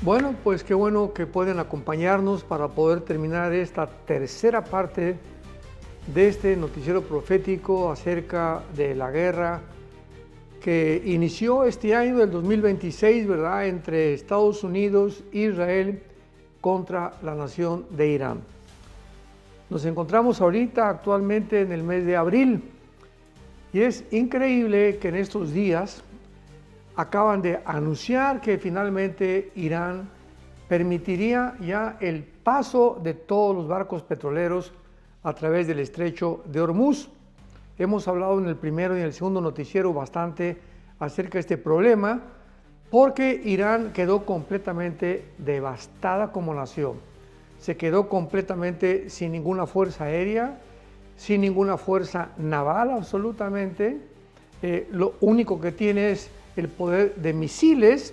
Bueno, pues qué bueno que pueden acompañarnos para poder terminar esta tercera parte de este noticiero profético acerca de la guerra que inició este año del 2026, ¿verdad?, entre Estados Unidos e Israel contra la nación de Irán. Nos encontramos ahorita actualmente en el mes de abril y es increíble que en estos días acaban de anunciar que finalmente Irán permitiría ya el paso de todos los barcos petroleros a través del estrecho de Hormuz. Hemos hablado en el primero y en el segundo noticiero bastante acerca de este problema, porque Irán quedó completamente devastada como nación. Se quedó completamente sin ninguna fuerza aérea, sin ninguna fuerza naval absolutamente. Lo único que tiene es el poder de misiles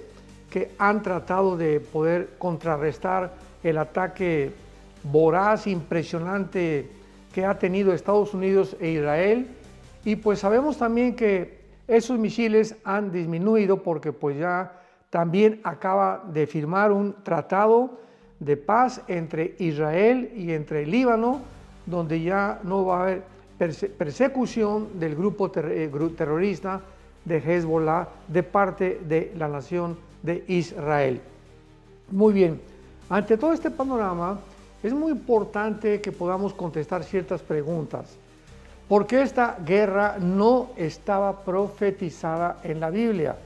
que han tratado de poder contrarrestar el ataque voraz, impresionante que ha tenido Estados Unidos e Israel. Y pues sabemos también que esos misiles han disminuido porque pues ya también acaba de firmar un tratado de paz entre Israel y entre el Líbano, donde ya no va a haber persecución del grupo terrorista de Hezbollah de parte de la nación de Israel. Muy bien, ante todo este panorama es muy importante que podamos contestar ciertas preguntas. ¿Por qué esta guerra no estaba profetizada en la Biblia?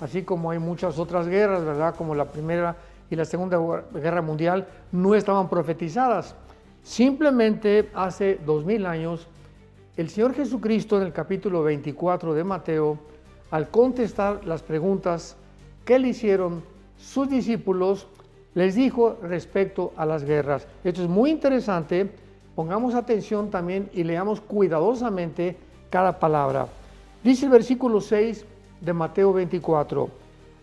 Así como hay muchas otras guerras, ¿verdad?, como la Primera y la Segunda Guerra Mundial no estaban profetizadas. Simplemente hace 2000 años, el Señor Jesucristo en el capítulo 24 de Mateo, al contestar las preguntas que le hicieron sus discípulos, les dijo respecto a las guerras. Esto es muy interesante, pongamos atención también y leamos cuidadosamente cada palabra. Dice el versículo 6 de Mateo 24,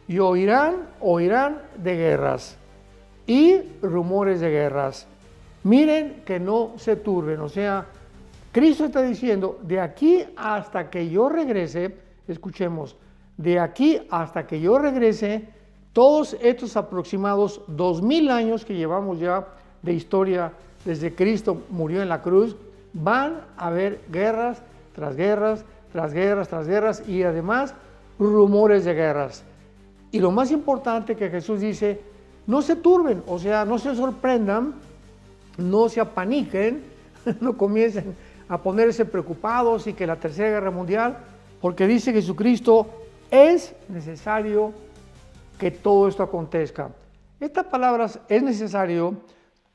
y oirán de guerras y rumores de guerras. Miren que no se turben, o sea, Cristo está diciendo, de aquí hasta que yo regrese, escuchemos, de aquí hasta que yo regrese, todos estos aproximados 2000 años que llevamos ya de historia desde Cristo murió en la cruz, van a haber guerras tras guerras, tras guerras, tras guerras y además rumores de guerras. Y lo más importante que Jesús dice, no se turben, o sea, no se sorprendan, no se apaniquen, no comiencen a ponerse preocupados y que la Tercera Guerra Mundial, porque dice Jesucristo, es necesario que todo esto acontezca. Estas palabras, es necesario,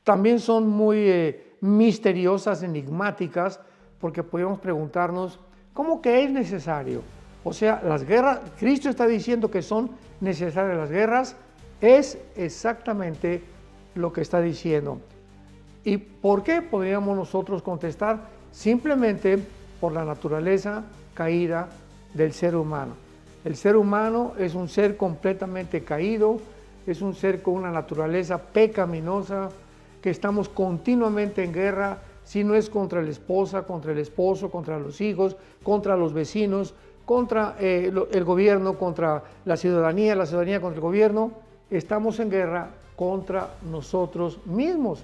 también son muy misteriosas, enigmáticas, porque podemos preguntarnos, ¿cómo que es necesario? O sea, las guerras, Cristo está diciendo que son necesarias las guerras, es exactamente lo que está diciendo. ¿Y por qué podríamos nosotros contestar? Simplemente por la naturaleza caída del ser humano. El ser humano es un ser completamente caído, es un ser con una naturaleza pecaminosa, que estamos continuamente en guerra, si no es contra la esposa, contra el esposo, contra los hijos, contra los vecinos, contra el gobierno, contra la ciudadanía contra el gobierno. Estamos en guerra contra nosotros mismos.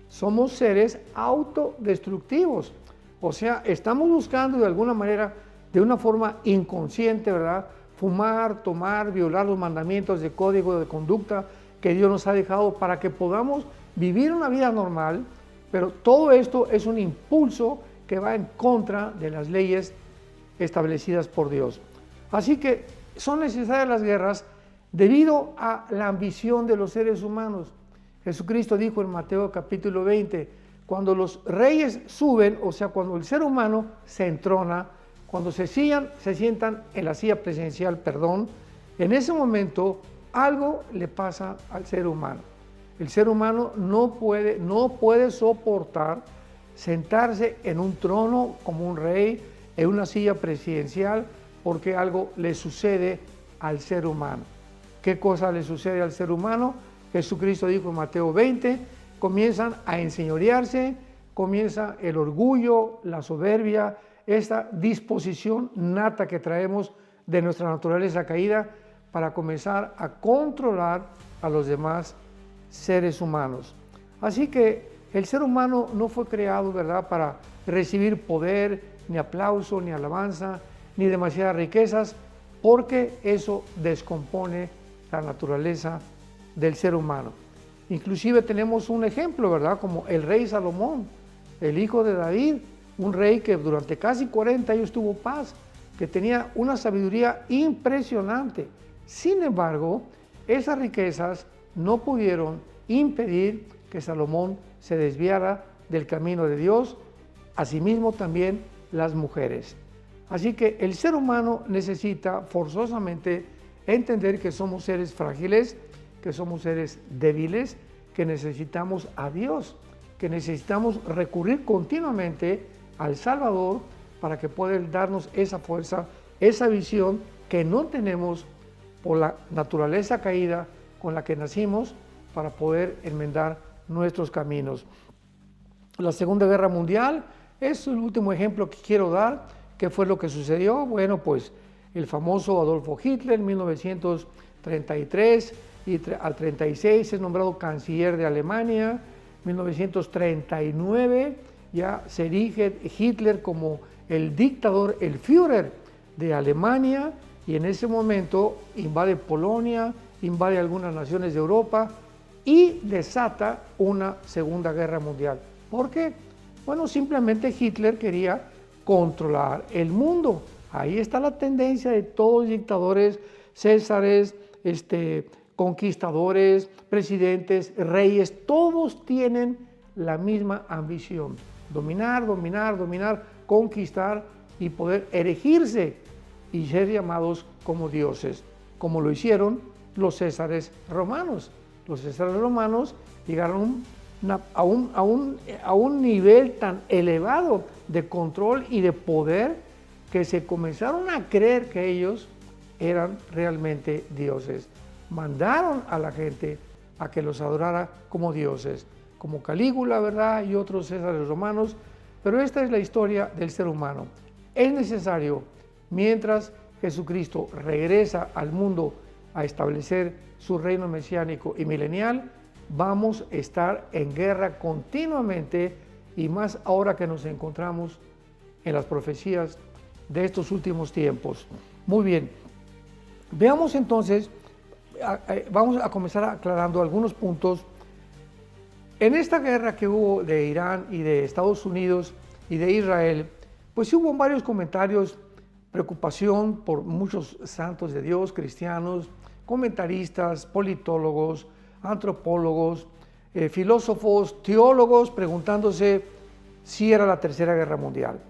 Somos seres autodestructivos. O sea, estamos buscando de alguna manera, de una forma inconsciente, ¿verdad?, fumar, tomar, violar los mandamientos de código de conducta que Dios nos ha dejado para que podamos vivir una vida normal, pero todo esto es un impulso que va en contra de las leyes establecidas por Dios. Así que son necesarias las guerras debido a la ambición de los seres humanos. Jesucristo dijo en Mateo capítulo 20, cuando los reyes suben, o sea, cuando el ser humano se entrona, cuando se sientan en la silla presidencial, en ese momento algo le pasa al ser humano. El ser humano no puede soportar sentarse en un trono como un rey, en una silla presidencial, porque algo le sucede al ser humano. ¿Qué cosa le sucede al ser humano? Jesucristo dijo en Mateo 20, comienzan a enseñorearse, comienza el orgullo, la soberbia, esta disposición nata que traemos de nuestra naturaleza caída, para comenzar a controlar a los demás seres humanos. Así que el ser humano no fue creado, ¿verdad?, para recibir poder, ni aplauso, ni alabanza, ni demasiadas riquezas, porque eso descompone la naturaleza del ser humano. Inclusive tenemos un ejemplo, ¿verdad?, como el rey Salomón, el hijo de David, un rey que durante casi 40 años tuvo paz, que tenía una sabiduría impresionante. Sin embargo, esas riquezas no pudieron impedir que Salomón se desviara del camino de Dios, asimismo también las mujeres. Así que el ser humano necesita forzosamente entender que somos seres frágiles, que somos seres débiles, que necesitamos a Dios, que necesitamos recurrir continuamente al Salvador para que pueda darnos esa fuerza, esa visión que no tenemos por la naturaleza caída con la que nacimos, para poder enmendar nuestros caminos. La Segunda Guerra Mundial es el último ejemplo que quiero dar. ¿Qué fue lo que sucedió? Bueno, pues el famoso Adolfo Hitler en 1933 y al 36 es nombrado canciller de Alemania. 1939 ya se erige Hitler como el dictador, el Führer de Alemania, y en ese momento invade Polonia, invade algunas naciones de Europa y desata una Segunda Guerra Mundial. ¿Por qué? Bueno, simplemente Hitler quería controlar el mundo. Ahí está la tendencia de todos los dictadores, césares, conquistadores, presidentes, reyes, todos tienen la misma ambición: dominar, dominar, dominar, conquistar y poder erigirse y ser llamados como dioses, como lo hicieron los césares romanos. Los césares romanos llegaron a un nivel tan elevado de control y de poder que se comenzaron a creer que ellos eran realmente dioses. Mandaron a la gente a que los adorara como dioses, como Calígula, ¿verdad?, y otros césares romanos. Pero esta es la historia del ser humano. Es necesario, mientras Jesucristo regresa al mundo a establecer su reino mesiánico y milenial, vamos a estar en guerra continuamente, y más ahora que nos encontramos en las profecías de estos últimos tiempos. Muy bien, veamos entonces, vamos a comenzar aclarando algunos puntos. En esta guerra que hubo de Irán y de Estados Unidos y de Israel, pues hubo varios comentarios, preocupación por muchos santos de Dios, cristianos, comentaristas, politólogos, antropólogos, filósofos, teólogos, preguntándose si era la Tercera Guerra Mundial.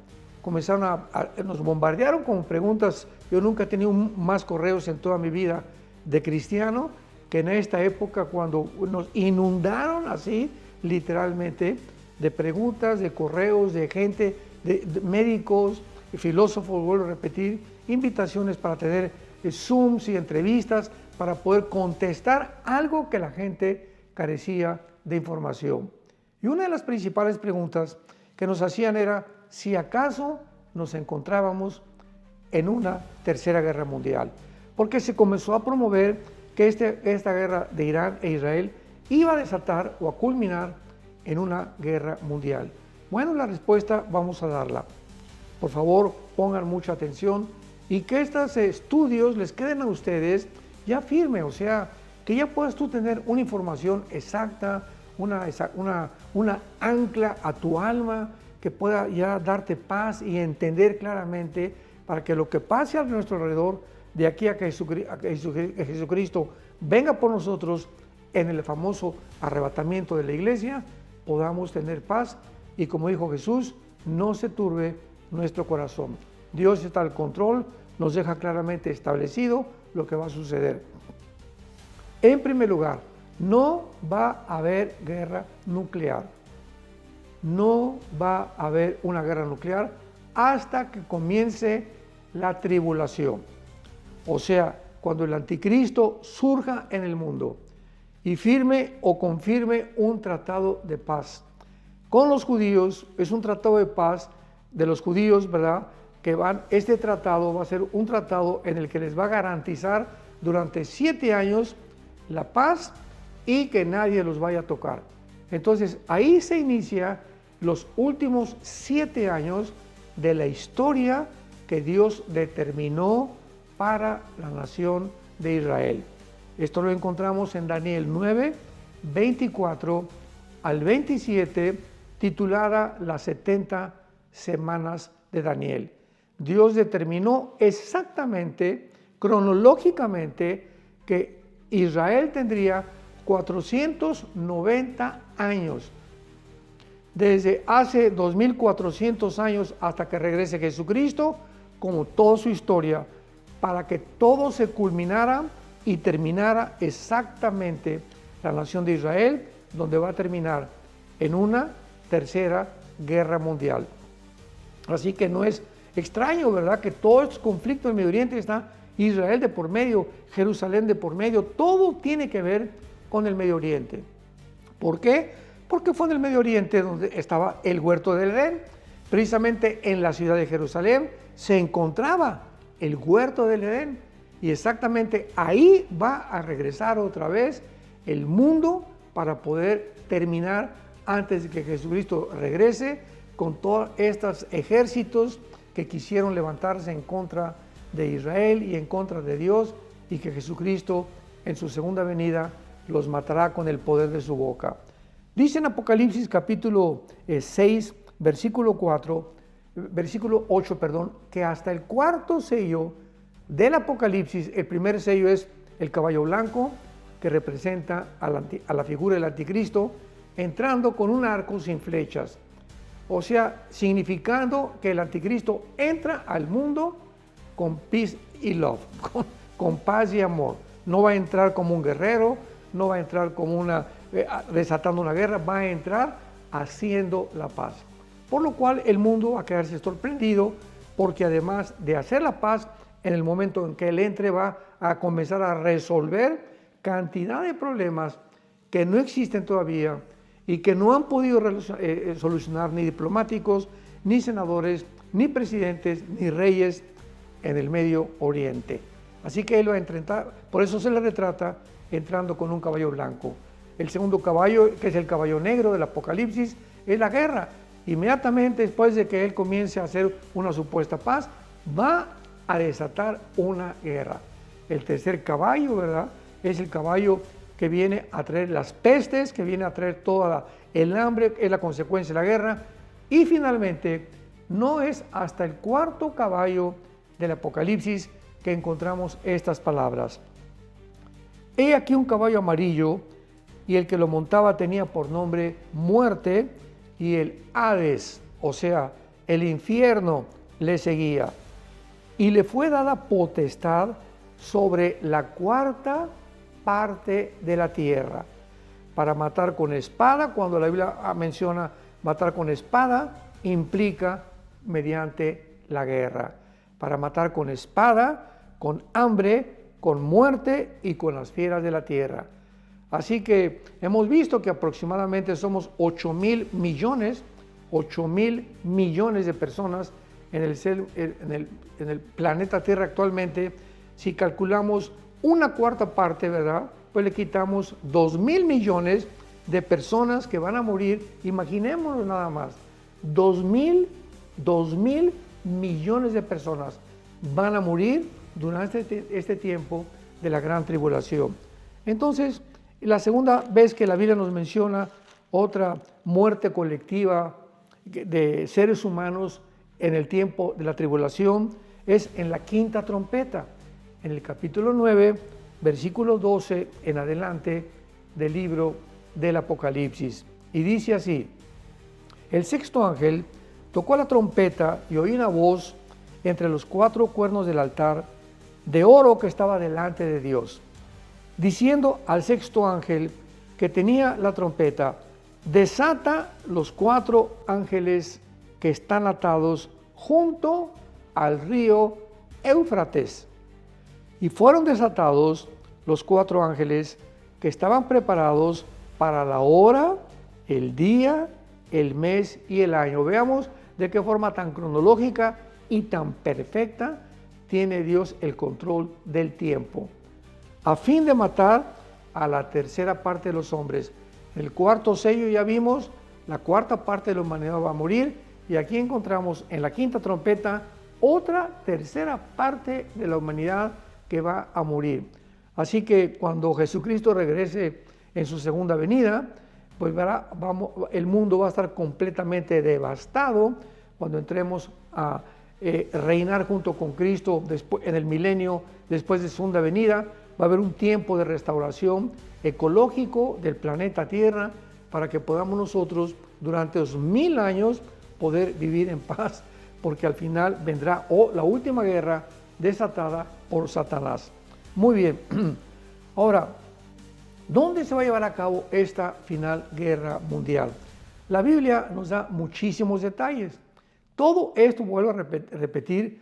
Nos bombardearon con preguntas. Yo nunca he tenido más correos en toda mi vida de cristiano que en esta época, cuando nos inundaron así, literalmente, de preguntas, de correos, de gente, de médicos, filósofos, vuelvo a repetir, invitaciones para tener Zooms y entrevistas para poder contestar algo que la gente carecía de información. Y una de las principales preguntas que nos hacían era si acaso nos encontrábamos en una Tercera Guerra Mundial, porque se comenzó a promover que esta guerra de Irán e Israel iba a desatar o a culminar en una guerra mundial. Bueno, la respuesta vamos a darla. Por favor, pongan mucha atención y que estos estudios les queden a ustedes ya firme, o sea, que ya puedas tú tener una información exacta, una ancla a tu alma, que pueda ya darte paz y entender claramente, para que lo que pase a nuestro alrededor, de aquí a que Jesucristo venga por nosotros en el famoso arrebatamiento de la iglesia, podamos tener paz y, como dijo Jesús, no se turbe nuestro corazón. Dios está al control, nos deja claramente establecido lo que va a suceder. En primer lugar, no va a haber guerra nuclear. No va a haber una guerra nuclear hasta que comience la tribulación. O sea, cuando el anticristo surja en el mundo y firme o confirme un tratado de paz con los judíos. Es un tratado de paz de los judíos, ¿verdad? Este tratado va a ser un tratado en el que les va a garantizar durante 7 años la paz y que nadie los vaya a tocar. Entonces ahí se inicia los últimos 7 años de la historia que Dios determinó para la nación de Israel. Esto lo encontramos en Daniel 9, 24 al 27, titulada Las 70 semanas de Daniel. Dios determinó exactamente, cronológicamente, que Israel tendría 490 años, desde hace 2400 años hasta que regrese Jesucristo, como toda su historia, para que todo se culminara y terminara exactamente la nación de Israel, donde va a terminar en una tercera guerra mundial. Así que no es extraño, ¿verdad?, que todo este conflicto en el Medio Oriente está Israel de por medio, Jerusalén de por medio, todo tiene que ver con el Medio Oriente. ¿Por qué? Porque fue en el Medio Oriente donde estaba el huerto del Edén. Precisamente en la ciudad de Jerusalén se encontraba el huerto del Edén, y exactamente ahí va a regresar otra vez el mundo para poder terminar antes de que Jesucristo regrese con todos estos ejércitos que quisieron levantarse en contra de Israel y en contra de Dios, y que Jesucristo en su segunda venida los matará con el poder de su boca. Dice en Apocalipsis capítulo 6, versículo 8, que hasta el cuarto sello del Apocalipsis, el primer sello es el caballo blanco, que representa a la figura del anticristo, entrando con un arco sin flechas. O sea, significando que el anticristo entra al mundo con peace y love, con paz y amor. No va a entrar como un guerrero, no va a entrar como desatando una guerra, va a entrar haciendo la paz. Por lo cual el mundo va a quedarse sorprendido, porque además de hacer la paz, en el momento en que él entre va a comenzar a resolver cantidad de problemas que no existen todavía y que no han podido solucionar ni diplomáticos, ni senadores, ni presidentes, ni reyes en el Medio Oriente. Así que él va a entrar, por eso se le retrata entrando con un caballo blanco. El segundo caballo, que es el caballo negro del Apocalipsis, es la guerra. Inmediatamente después de que él comience a hacer una supuesta paz, va a desatar una guerra. El tercer caballo, ¿verdad?, es el caballo que viene a traer las pestes, que viene a traer toda el hambre, es la consecuencia de la guerra. Y finalmente, no es hasta el cuarto caballo del Apocalipsis que encontramos estas palabras. He aquí un caballo amarillo, y el que lo montaba tenía por nombre Muerte, y el Hades, o sea, el infierno, le seguía. Y le fue dada potestad sobre la cuarta parte de la tierra, para matar con espada. Cuando la Biblia menciona matar con espada, implica mediante la guerra, para matar con espada, con hambre, con muerte y con las fieras de la tierra. Así que hemos visto que aproximadamente somos 8,000 millones de personas en el planeta Tierra actualmente. Si calculamos una cuarta parte, ¿verdad?, pues le quitamos 2,000 millones de personas que van a morir. Imaginémonos nada más, 2,000 millones de personas van a morir durante este tiempo de la gran tribulación. Entonces, la segunda vez que la Biblia nos menciona otra muerte colectiva de seres humanos en el tiempo de la tribulación es en la quinta trompeta, en el capítulo 9, versículo 12 en adelante del libro del Apocalipsis. Y dice así: el sexto ángel tocó la trompeta y oí una voz entre los 4 cuernos del altar de oro que estaba delante de Dios, diciendo al sexto ángel que tenía la trompeta: desata los 4 ángeles que están atados junto al río Éufrates. Y fueron desatados los 4 ángeles que estaban preparados para la hora, el día, el mes y el año. Veamos de qué forma tan cronológica y tan perfecta tiene Dios el control del tiempo. a fin de matar a la tercera parte de los hombres. En el cuarto sello ya vimos, la cuarta parte de la humanidad va a morir, y aquí encontramos en la quinta trompeta otra tercera parte de la humanidad que va a morir. Así que cuando Jesucristo regrese en su segunda venida, pues el mundo va a estar completamente devastado cuando entremos a reinar junto con Cristo en el milenio después de su segunda venida. Va a haber un tiempo de restauración ecológico del planeta Tierra para que podamos nosotros durante 2000 años poder vivir en paz, porque al final vendrá la última guerra desatada por Satanás. Muy bien, ahora, ¿dónde se va a llevar a cabo esta final guerra mundial? La Biblia nos da muchísimos detalles. Todo esto, vuelvo a repetir,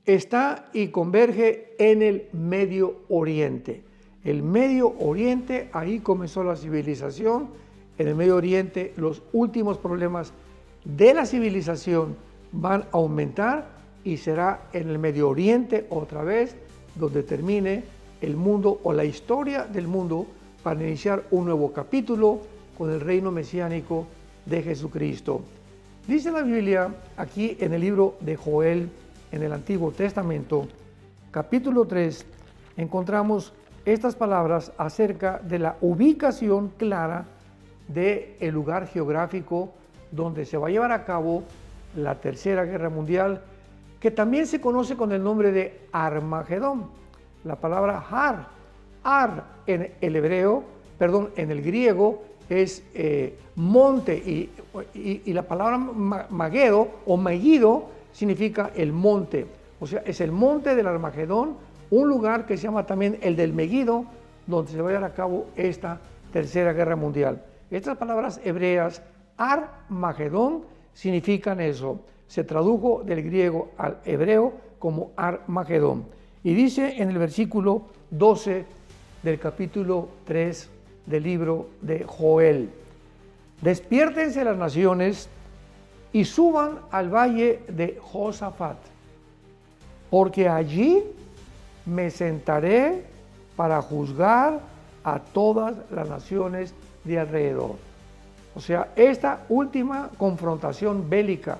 está y converge en el Medio Oriente. El Medio Oriente, ahí comenzó la civilización. En el Medio Oriente, los últimos problemas de la civilización van a aumentar, y será en el Medio Oriente otra vez donde termine el mundo o la historia del mundo, para iniciar un nuevo capítulo con el reino mesiánico de Jesucristo. Dice la Biblia aquí en el libro de Joel, en el Antiguo Testamento, capítulo 3, encontramos estas palabras acerca de la ubicación clara del lugar geográfico donde se va a llevar a cabo la Tercera Guerra Mundial, que también se conoce con el nombre de Armagedón. La palabra Ar en el hebreo, en el griego es monte, y la palabra Magedo o Megiddo significa el monte. O sea, es el monte del Armagedón, un lugar que se llama también el del Megiddo, donde se va a llevar a cabo esta Tercera Guerra Mundial. Estas palabras hebreas, Armagedón, significan eso. Se tradujo del griego al hebreo como Armagedón. Y dice en el versículo 12 del capítulo 3 del libro de Joel: despiértense las naciones y suban al valle de Josafat, porque allí me sentaré para juzgar a todas las naciones de alrededor. O sea, esta última confrontación bélica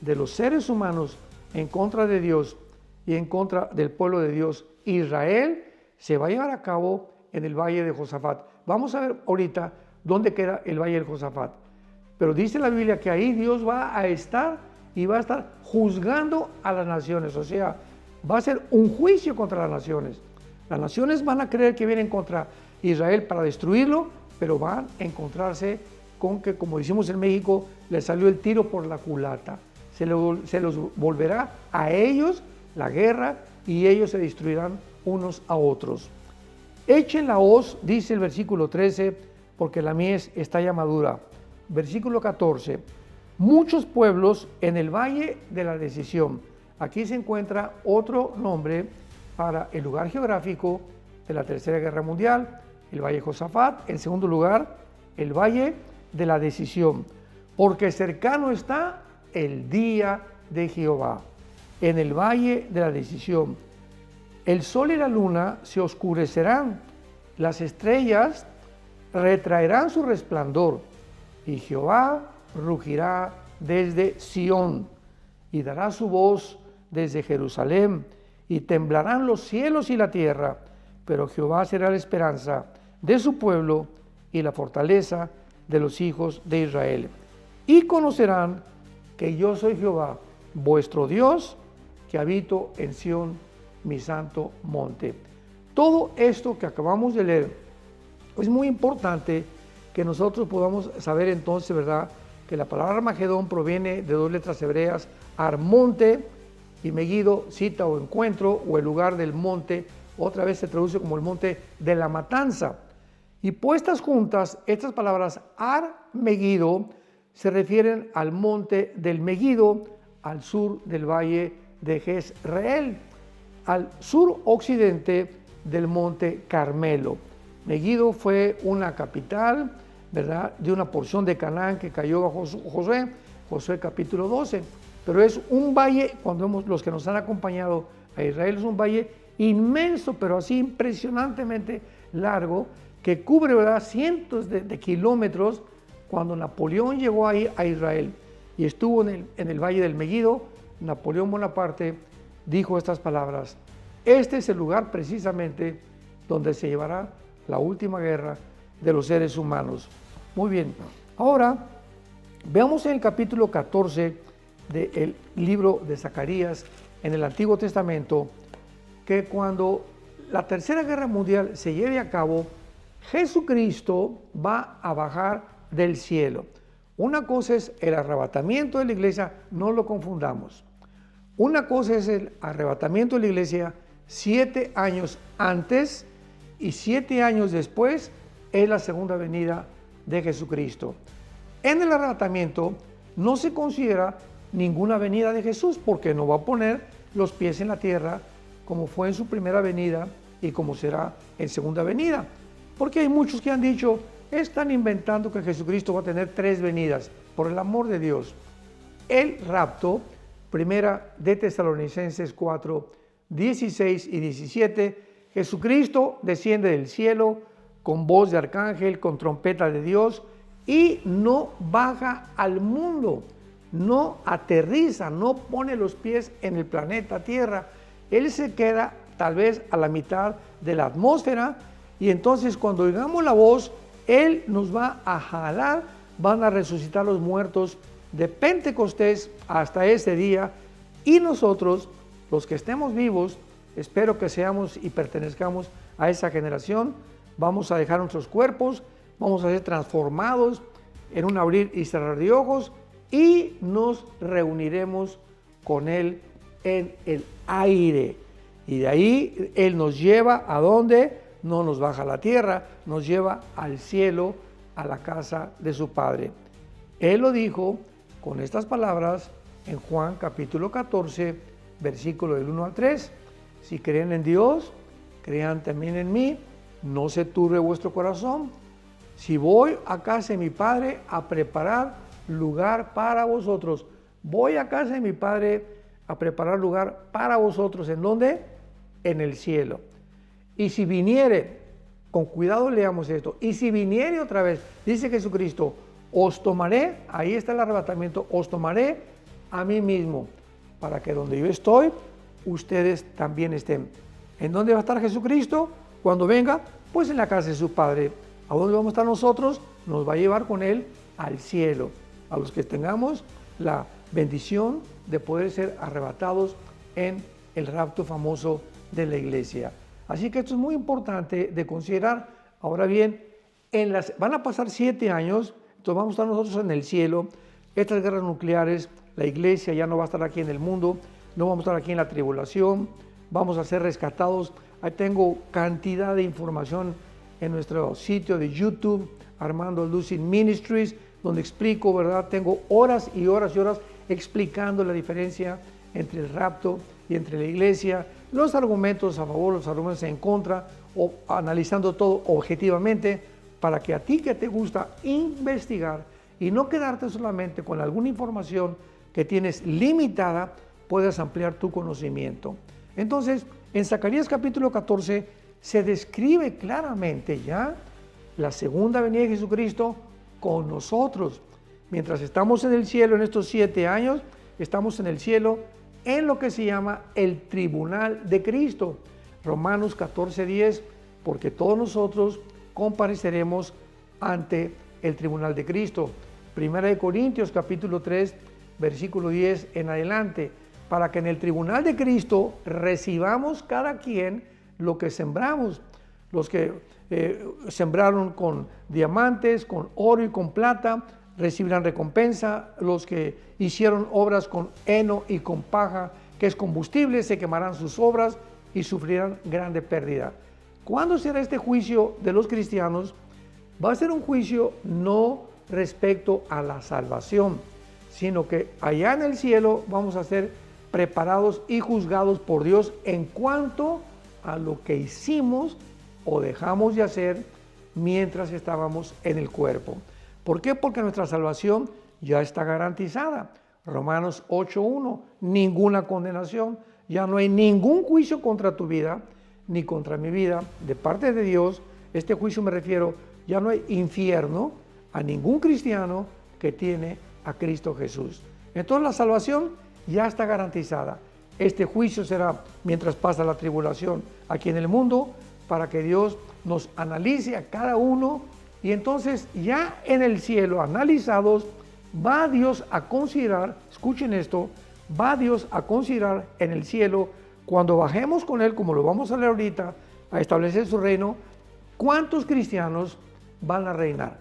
de los seres humanos en contra de Dios y en contra del pueblo de Dios, Israel, se va a llevar a cabo en el valle de Josafat. Vamos a ver ahorita dónde queda el valle de Josafat. Pero dice la Biblia que ahí Dios va a estar y va a estar juzgando a las naciones. O sea, va a ser un juicio contra las naciones. Las naciones van a creer que vienen contra Israel para destruirlo, pero van a encontrarse con que, como decimos en México, les salió el tiro por la culata. Se los volverá a ellos la guerra, y ellos se destruirán unos a otros. Echen la hoz, dice el versículo 13, porque la mies está ya madura. Versículo 14, muchos pueblos en el valle de la decisión. Aquí se encuentra otro nombre para el lugar geográfico de la Tercera Guerra Mundial, el valle de Josafat. En segundo lugar, el valle de la decisión, porque cercano está el día de Jehová. En el valle de la decisión, el sol y la luna se oscurecerán, las estrellas retraerán su resplandor, y Jehová rugirá desde Sión, y dará su voz desde Jerusalén, y temblarán los cielos y la tierra, pero Jehová será la esperanza de su pueblo y la fortaleza de los hijos de Israel. Y conocerán que yo soy Jehová, vuestro Dios, que habito en Sión, mi santo monte. Todo esto que acabamos de leer es muy importante que nosotros podamos saber entonces, ¿verdad?, que la palabra Armagedón proviene de dos letras hebreas, Armonte y Megiddo, cita o encuentro, o el lugar del monte. Otra vez se traduce como el monte de la matanza. Y puestas juntas, estas palabras Ar-Megiddo se refieren al monte del Megiddo, al sur del valle de Jezreel, al sur occidente del monte Carmelo. Megiddo fue una capital, ¿verdad?, de una porción de Canaán que cayó bajo Josué capítulo 12. Pero es un valle, cuando vemos los que nos han acompañado a Israel, es un valle inmenso, pero así impresionantemente largo, que cubre, ¿verdad?, cientos de kilómetros. Cuando Napoleón llegó ahí a Israel y estuvo en el Valle del Megiddo, Napoleón Bonaparte dijo estas palabras: este es el lugar precisamente donde se llevará la última guerra de los seres humanos. Muy bien, ahora veamos en el capítulo 14 del libro de Zacarías en el Antiguo Testamento, que cuando la Tercera Guerra Mundial se lleve a cabo, Jesucristo va a bajar del cielo. Una cosa es el arrebatamiento de la iglesia, no lo confundamos. Una cosa es el arrebatamiento de la iglesia 7 años antes y 7 años después es la segunda venida de Jesucristo. En el arrebatamiento no se considera ninguna venida de Jesús, porque no va a poner los pies en la tierra como fue en su primera venida y como será en segunda venida. Porque hay muchos que han dicho, están inventando que Jesucristo va a tener 3 venidas. Por el amor de Dios, el rapto, primera de Tesalonicenses 4, 16 y 17, Jesucristo desciende del cielo con voz de arcángel, con trompeta de Dios, y no baja al mundo, no aterriza, no pone los pies en el planeta Tierra. Él se queda tal vez a la mitad de la atmósfera, y entonces cuando oigamos la voz, Él nos va a jalar, van a resucitar los muertos de Pentecostés hasta ese día, y nosotros, los que estemos vivos, espero que seamos y pertenezcamos a esa generación, vamos a dejar nuestros cuerpos, vamos a ser transformados en un abrir y cerrar de ojos, y nos reuniremos con Él en el aire. Y de ahí Él nos lleva a donde no nos baja a la tierra, nos lleva al cielo, a la casa de su Padre. Él lo dijo con estas palabras en Juan capítulo 14, versículo del 1 al 3. Si creen en Dios, crean también en mí, no se turbe vuestro corazón. Si voy a casa de mi Padre a preparar lugar para vosotros, voy a casa de mi Padre a preparar lugar para vosotros. ¿En dónde? En el cielo. Y si viniere, con cuidado leamos esto, y si viniere otra vez, dice Jesucristo, os tomaré, ahí está el arrebatamiento, os tomaré a mí mismo, para que donde yo estoy, ustedes también estén. ¿En dónde va a estar Jesucristo cuando venga? Pues en la casa de su Padre. ¿A dónde vamos a estar nosotros? Nos va a llevar con Él al cielo, a los que tengamos la bendición de poder ser arrebatados en el rapto famoso de la iglesia. Así que esto es muy importante de considerar. Ahora bien, van a pasar 7 años, entonces vamos a estar nosotros en el cielo. Estas guerras nucleares, la iglesia ya no va a estar aquí en el mundo, no vamos a estar aquí en la tribulación, vamos a ser rescatados. Ahí tengo cantidad de información en nuestro sitio de YouTube, Armando Lucid Ministries, donde explico, ¿verdad? Tengo horas y horas y horas explicando la diferencia entre el rapto y entre la iglesia, los argumentos a favor, los argumentos en contra, o analizando todo objetivamente, para que a ti que te gusta investigar y no quedarte solamente con alguna información que tienes limitada, puedas ampliar tu conocimiento. Entonces, en Zacarías capítulo 14 se describe claramente ya la segunda venida de Jesucristo con nosotros. Mientras estamos en el cielo en estos 7 años, estamos en el cielo en lo que se llama el tribunal de Cristo. Romanos 14:10, porque todos nosotros compareceremos ante el tribunal de Cristo. Primera de Corintios capítulo 3, versículo 10 en adelante, para que en el tribunal de Cristo recibamos cada quien lo que sembramos. Los que sembraron con diamantes, con oro y con plata, recibirán recompensa. Los que hicieron obras con heno y con paja, que es combustible, se quemarán sus obras y sufrirán grande pérdida. ¿Cuándo será este juicio de los cristianos? Va a ser un juicio no respecto a la salvación, sino que allá en el cielo vamos a ser preparados y juzgados por Dios en cuanto a lo que hicimos o dejamos de hacer mientras estábamos en el cuerpo. ¿Por qué? Porque nuestra salvación ya está garantizada. Romanos 8:1, ninguna condenación ya no hay ningún juicio contra tu vida, ni contra mi vida, de parte de Dios. Este juicio me refiero, ya no hay infierno a ningún cristiano que tiene a Cristo Jesús. Entonces la salvación ya está garantizada. Este juicio será mientras pasa la tribulación aquí en el mundo, para que Dios nos analice a cada uno, y entonces ya en el cielo, analizados, va Dios a considerar, escuchen esto, va Dios a considerar en el cielo, cuando bajemos con Él, como lo vamos a leer ahorita, a establecer su reino, cuántos cristianos van a reinar.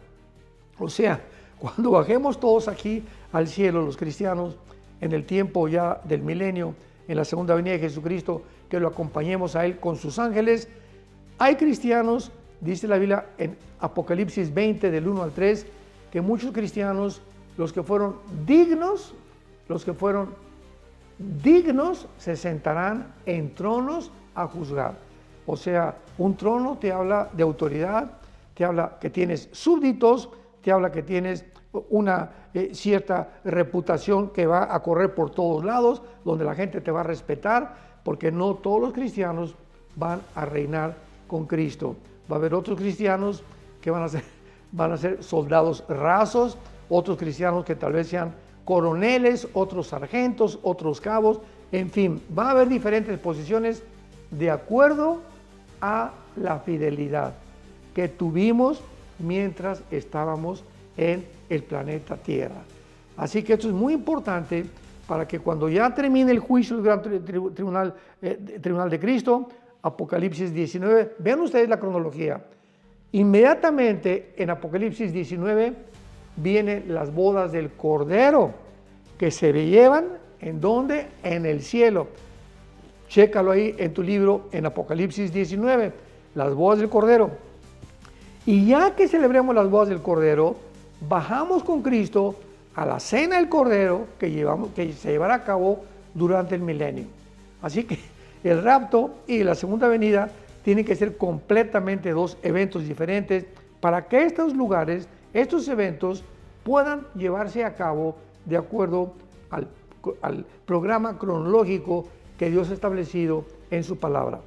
O sea, cuando bajemos todos aquí al cielo, los cristianos, en el tiempo ya del milenio, en la segunda venida de Jesucristo, que lo acompañemos a Él con sus ángeles, hay cristianos, dice la Biblia en Apocalipsis 20, del 1 al 3, que muchos cristianos, los que fueron dignos, se sentarán en tronos a juzgar. O sea, un trono te habla de autoridad, te habla que tienes súbditos, te habla que tienes una cierta reputación que va a correr por todos lados, donde la gente te va a respetar, porque no todos los cristianos van a reinar con Cristo. Va a haber otros cristianos que van a ser soldados rasos, otros cristianos que tal vez sean coroneles, otros sargentos, otros cabos, en fin, va a haber diferentes posiciones de acuerdo a la fidelidad que tuvimos mientras estábamos en el planeta Tierra. Así que esto es muy importante para que cuando ya termine el juicio del gran tribunal de Cristo, Apocalipsis 19, vean ustedes la cronología. Inmediatamente en Apocalipsis 19 vienen las bodas del Cordero, que se llevan, ¿en dónde? En el cielo. Chécalo ahí en tu libro, en Apocalipsis 19, las bodas del Cordero. Y ya que celebremos las bodas del Cordero, bajamos con Cristo a la cena del Cordero que se llevará a cabo durante el milenio. Así que el rapto y la segunda venida tienen que ser completamente dos eventos diferentes para que estos lugares, estos eventos puedan llevarse a cabo de acuerdo al programa cronológico que Dios ha establecido en su palabra.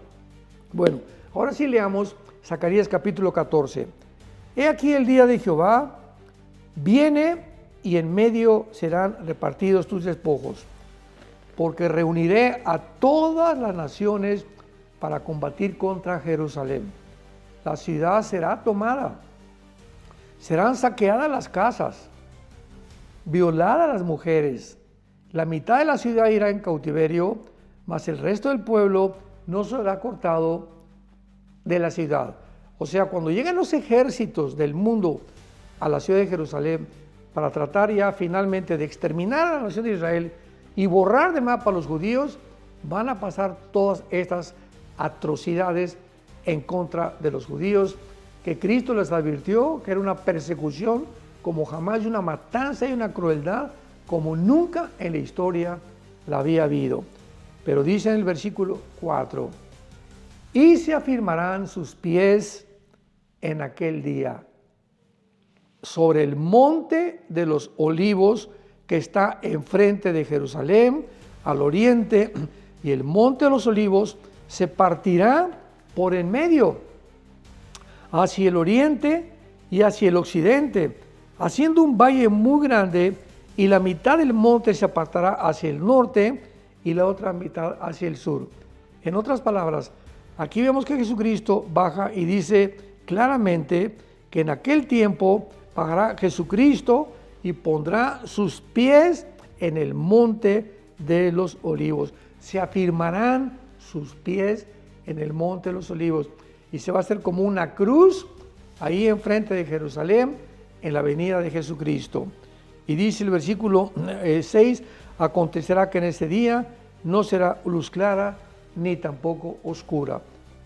Bueno, ahora sí leamos Zacarías capítulo 14. He aquí el día de Jehová viene y en medio serán repartidos tus despojos, porque reuniré a todas las naciones para combatir contra Jerusalén. La ciudad será tomada, serán saqueadas las casas, violadas las mujeres. La mitad de la ciudad irá en cautiverio, mas el resto del pueblo no será cortado de la ciudad. O sea, cuando lleguen los ejércitos del mundo a la ciudad de Jerusalén para tratar ya finalmente de exterminar a la nación de Israel y borrar de mapa a los judíos, van a pasar todas estas atrocidades en contra de los judíos, que Cristo les advirtió que era una persecución como jamás, y una matanza y una crueldad como nunca en la historia la había habido. Pero dice en el versículo 4, y se afirmarán sus pies en aquel día sobre el monte de los olivos que está enfrente de Jerusalén, al oriente, y el monte de los olivos se partirá por en medio, hacia el oriente y hacia el occidente, haciendo un valle muy grande, y la mitad del monte se apartará hacia el norte y la otra mitad hacia el sur. En otras palabras, aquí vemos que Jesucristo baja y dice claramente que en aquel tiempo bajará Jesucristo y pondrá sus pies en el monte de los olivos. Se afirmarán sus pies en el monte de los olivos y se va a hacer como una cruz ahí enfrente de Jerusalén en la venida de Jesucristo. Y dice el versículo 6, acontecerá que en ese día no será luz clara ni tampoco oscura.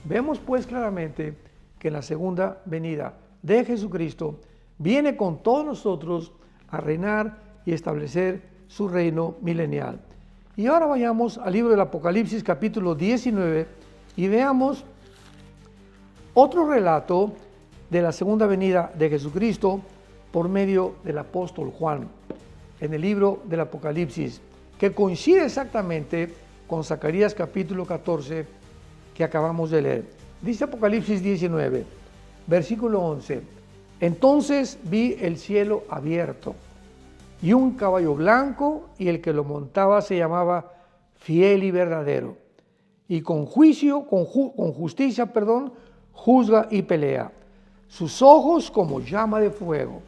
Vemos pues claramente que en la segunda venida de Jesucristo viene con todos nosotros a reinar y establecer su reino milenial. Y ahora vayamos al libro del Apocalipsis capítulo 19 y veamos otro relato de la segunda venida de Jesucristo por medio del apóstol Juan en el libro del Apocalipsis, que coincide exactamente con Zacarías capítulo 14 que acabamos de leer. Dice Apocalipsis 19, versículo 11. Entonces vi el cielo abierto y un caballo blanco, y el que lo montaba se llamaba Fiel y Verdadero, y con justicia, juzga y pelea. Sus ojos como llama de fuego.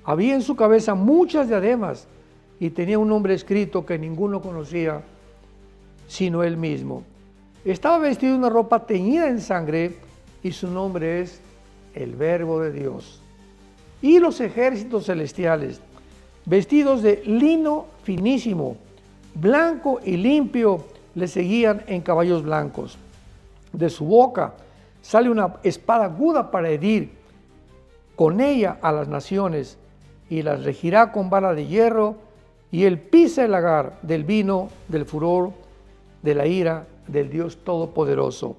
Había en su cabeza muchas diademas, y tenía un nombre escrito que ninguno conocía sino él mismo. Estaba vestido de una ropa teñida en sangre, y su nombre es el Verbo de Dios. Y los ejércitos celestiales, vestidos de lino finísimo, blanco y limpio, le seguían en caballos blancos. De su boca sale una espada aguda para herir con ella a las naciones, y las regirá con vara de hierro, y él pisa el lagar del vino del furor de la ira del Dios Todopoderoso.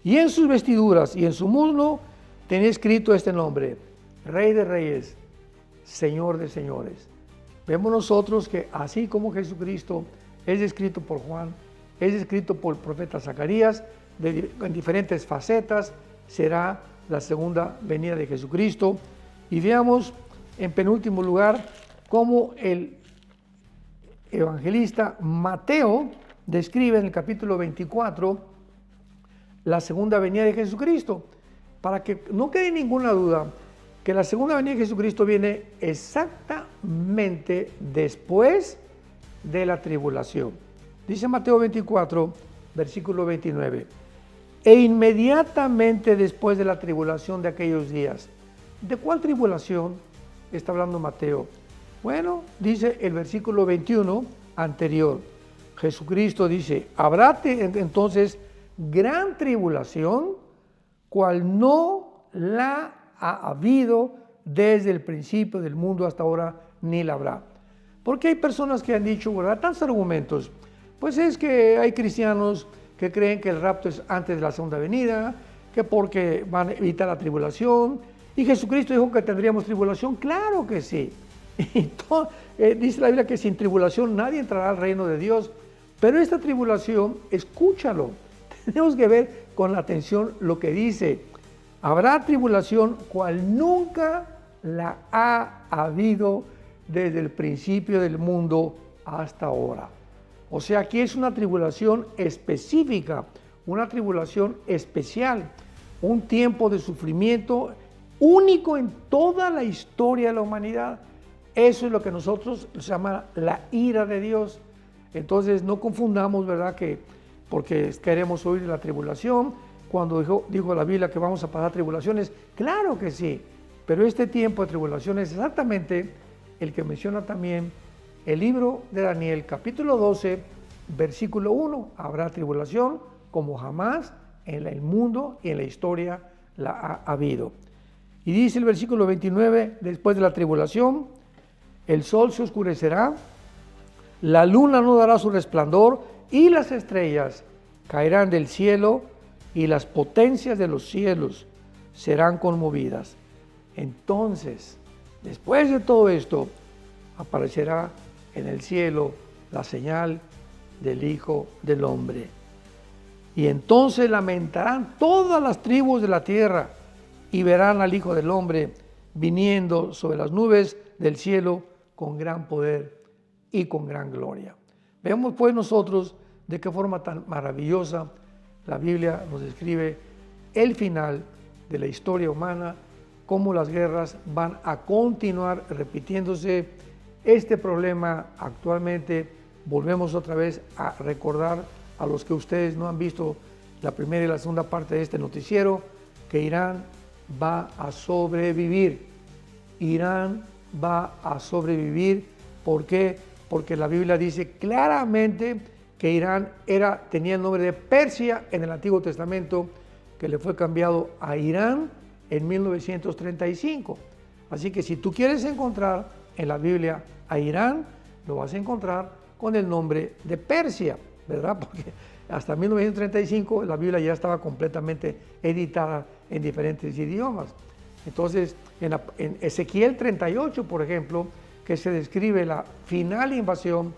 Y en sus vestiduras y en su muslo tenía escrito este nombre: Rey de Reyes, Señor de Señores. Vemos nosotros que así como Jesucristo es descrito por Juan, es descrito por el profeta Zacarías, en diferentes facetas, será la segunda venida de Jesucristo. Y veamos en penúltimo lugar cómo el evangelista Mateo describe en el capítulo 24 la segunda venida de Jesucristo, para que no quede ninguna duda que la segunda venida de Jesucristo viene exactamente después de la tribulación. Dice Mateo 24, versículo 29, e inmediatamente después de la tribulación de aquellos días. ¿De cuál tribulación está hablando Mateo? Bueno, dice el versículo 21 anterior. Jesucristo dice: habrá entonces gran tribulación, cual no la ha habido desde el principio del mundo hasta ahora, ni la habrá. Porque hay personas que han dicho, ¿verdad?, tantos argumentos. Pues es que hay cristianos que creen que el rapto es antes de la segunda venida, que porque van a evitar la tribulación, y Jesucristo dijo que tendríamos tribulación. Claro que sí. Y dice la Biblia que sin tribulación nadie entrará al reino de Dios. Pero esta tribulación, escúchalo, tenemos que ver con atención lo que dice: habrá tribulación cual nunca la ha habido desde el principio del mundo hasta ahora. O sea, aquí es una tribulación específica, una tribulación especial, un tiempo de sufrimiento único en toda la historia de la humanidad. Eso es lo que nosotros llamamos la ira de Dios. Entonces no confundamos, ¿verdad?, que porque queremos oír de la tribulación, cuando dijo la Biblia que vamos a pasar tribulaciones. Claro que sí, pero este tiempo de tribulación es exactamente el que menciona también el libro de Daniel, capítulo 12, versículo 1. Habrá tribulación como jamás en el mundo y en la historia la ha habido. Y dice el versículo 29, después de la tribulación, el sol se oscurecerá, la luna no dará su resplandor, y las estrellas caerán del cielo, y las potencias de los cielos serán conmovidas. Entonces, después de todo esto, aparecerá en el cielo la señal del Hijo del Hombre. Y entonces lamentarán todas las tribus de la tierra, y verán al Hijo del Hombre viniendo sobre las nubes del cielo con gran poder y con gran gloria. Veamos pues nosotros de qué forma tan maravillosa la Biblia nos describe el final de la historia humana, cómo las guerras van a continuar repitiéndose. Este problema actualmente, volvemos otra vez a recordar a los que ustedes no han visto la primera y la segunda parte de este noticiero, que Irán va a sobrevivir. Irán va a sobrevivir. ¿Por qué? Porque la Biblia dice claramente que Irán tenía el nombre de Persia en el Antiguo Testamento, que le fue cambiado a Irán en 1935. Así que si tú quieres encontrar en la Biblia a Irán, lo vas a encontrar con el nombre de Persia, ¿verdad? Porque hasta 1935 la Biblia ya estaba completamente editada en diferentes idiomas. Entonces, en Ezequiel 38, por ejemplo, que se describe la final invasión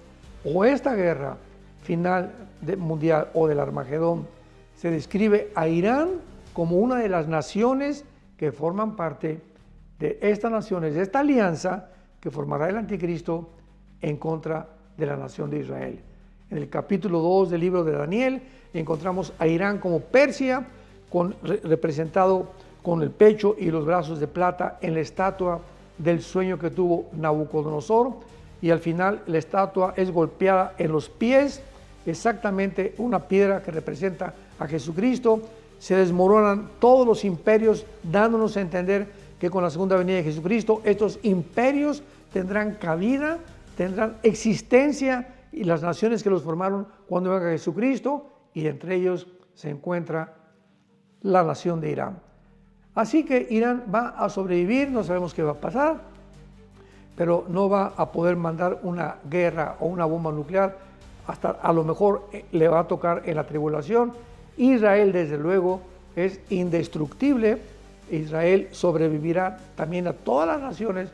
o esta guerra final mundial o del Armagedón, se describe a Irán como una de las naciones que forman parte de estas naciones, de esta alianza que formará el anticristo en contra de la nación de Israel. En el capítulo 2 del libro de Daniel encontramos a Irán como Persia, representado con el pecho y los brazos de plata en la estatua del sueño que tuvo Nabucodonosor, y al final la estatua es golpeada en los pies, exactamente una piedra que representa a Jesucristo. Se desmoronan todos los imperios, dándonos a entender que con la segunda venida de Jesucristo estos imperios tendrán cabida, tendrán existencia, y las naciones que los formaron cuando venga Jesucristo, y entre ellos se encuentra la nación de Irán. Así que Irán va a sobrevivir, no sabemos qué va a pasar, pero no va a poder mandar una guerra o una bomba nuclear, hasta a lo mejor le va a tocar en la tribulación. Israel, desde luego, es indestructible. Israel sobrevivirá también a todas las naciones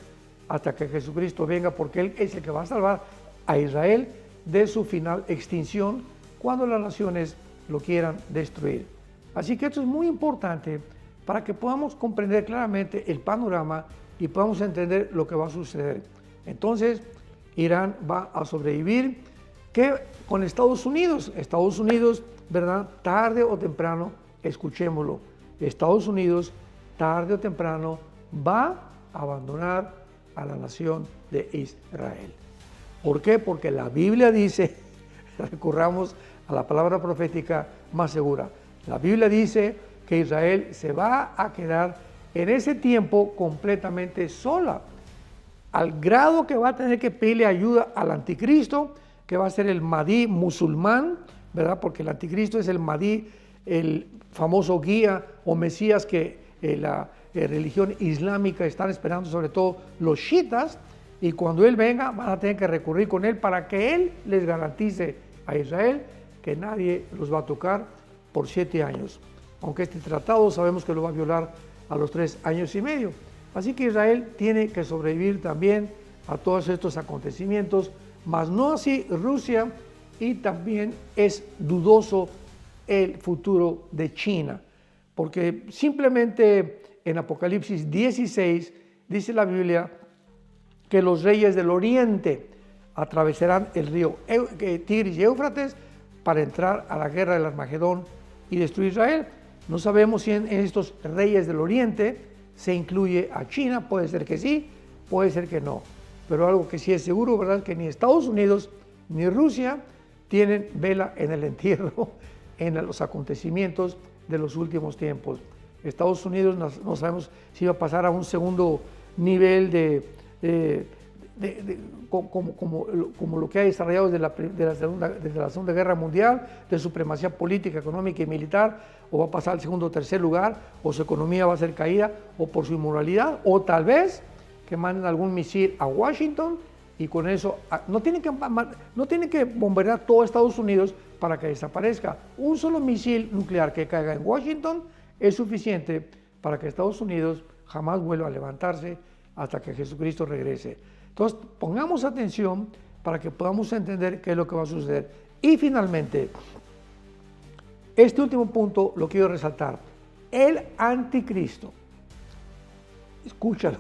hasta que Jesucristo venga, porque Él es el que va a salvar a Israel de su final extinción cuando las naciones lo quieran destruir. Así que esto es muy importante para que podamos comprender claramente el panorama y podamos entender lo que va a suceder. Entonces, Irán va a sobrevivir. ¿Qué con Estados Unidos? Estados Unidos, ¿verdad? Tarde o temprano, escuchémoslo, Estados Unidos, tarde o temprano, va a abandonar a la nación de Israel. ¿Por qué? Porque la Biblia dice, recurramos a la palabra profética más segura, la Biblia dice que Israel se va a quedar en ese tiempo completamente sola, al grado que va a tener que pedirle ayuda al anticristo, que va a ser el Mahdi musulmán, ¿verdad? Porque el anticristo es el Mahdi, el famoso guía o Mesías que la religión islámica están esperando, sobre todo los chiitas, y cuando él venga van a tener que recurrir con él para que él les garantice a Israel que nadie los va a tocar por 7 años. Aunque este tratado sabemos que lo va a violar a los 3 años y medio. Así que Israel tiene que sobrevivir también a todos estos acontecimientos, mas no así Rusia, y también es dudoso el futuro de China, porque simplemente en Apocalipsis 16 dice la Biblia que los reyes del oriente atravesarán el río Tigris y Éufrates para entrar a la guerra del Armagedón y destruir Israel. No sabemos si en estos reyes del oriente se incluye a China, puede ser que sí, puede ser que no, pero algo que sí es seguro, ¿verdad?, que ni Estados Unidos ni Rusia tienen vela en el entierro en los acontecimientos de los últimos tiempos. Estados Unidos no sabemos si va a pasar a un segundo nivel como lo que ha desarrollado desde la Segunda Guerra Mundial, de supremacía política, económica y militar, o va a pasar al segundo o tercer lugar, o su economía va a ser caída, o por su inmoralidad, o tal vez que manden algún misil a Washington y con eso no tienen que bombardear todo Estados Unidos para que desaparezca. Un solo misil nuclear que caiga en Washington es suficiente para que Estados Unidos jamás vuelva a levantarse hasta que Jesucristo regrese. Entonces, pongamos atención para que podamos entender qué es lo que va a suceder. Y finalmente, este último punto lo quiero resaltar. El anticristo, escúchalo,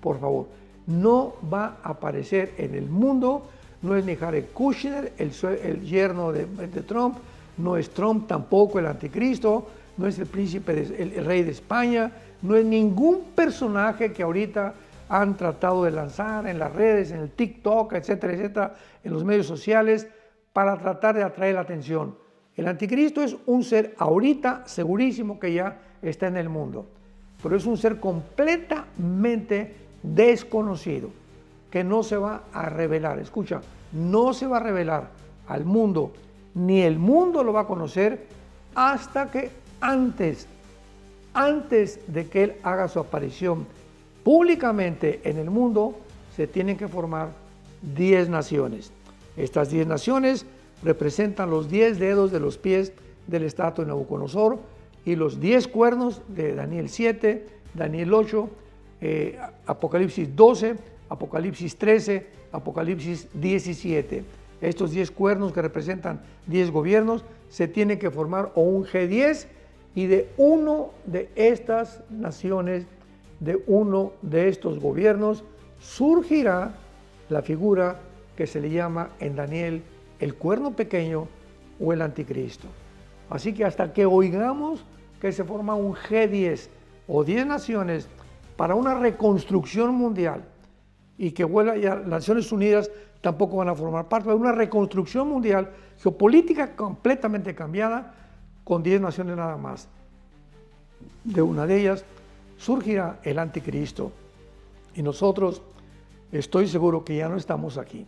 por favor, no va a aparecer en el mundo, no es ni Jared Kushner, el yerno de Trump, no es Trump tampoco el anticristo, no es el príncipe, el rey de España, no es ningún personaje que ahorita han tratado de lanzar en las redes, en el TikTok, etcétera, etcétera, en los medios sociales, para tratar de atraer la atención. El anticristo es un ser ahorita segurísimo que ya está en el mundo, pero es un ser completamente desconocido, que no se va a revelar. Escucha, no se va a revelar al mundo, ni el mundo lo va a conocer hasta que antes de que él haga su aparición públicamente en el mundo, se tienen que formar 10 naciones. Estas 10 naciones representan los 10 dedos de los pies del estatua de Nabucodonosor y los 10 cuernos de Daniel 7, Daniel 8, Apocalipsis 12, Apocalipsis 13, Apocalipsis 17. estos 10 cuernos que representan 10 gobiernos, se tiene que formar o un G10 y de uno de estas naciones, de uno de estos gobiernos, surgirá la figura que se le llama en Daniel el cuerno pequeño o el anticristo. Así que hasta que oigamos que se forma un G10 o 10 naciones para una reconstrucción mundial y que vuelva ya, las Naciones Unidas tampoco van a formar parte de una reconstrucción mundial geopolítica completamente cambiada con 10 naciones nada más. De una de ellas surgirá el anticristo y nosotros estoy seguro que ya no estamos aquí.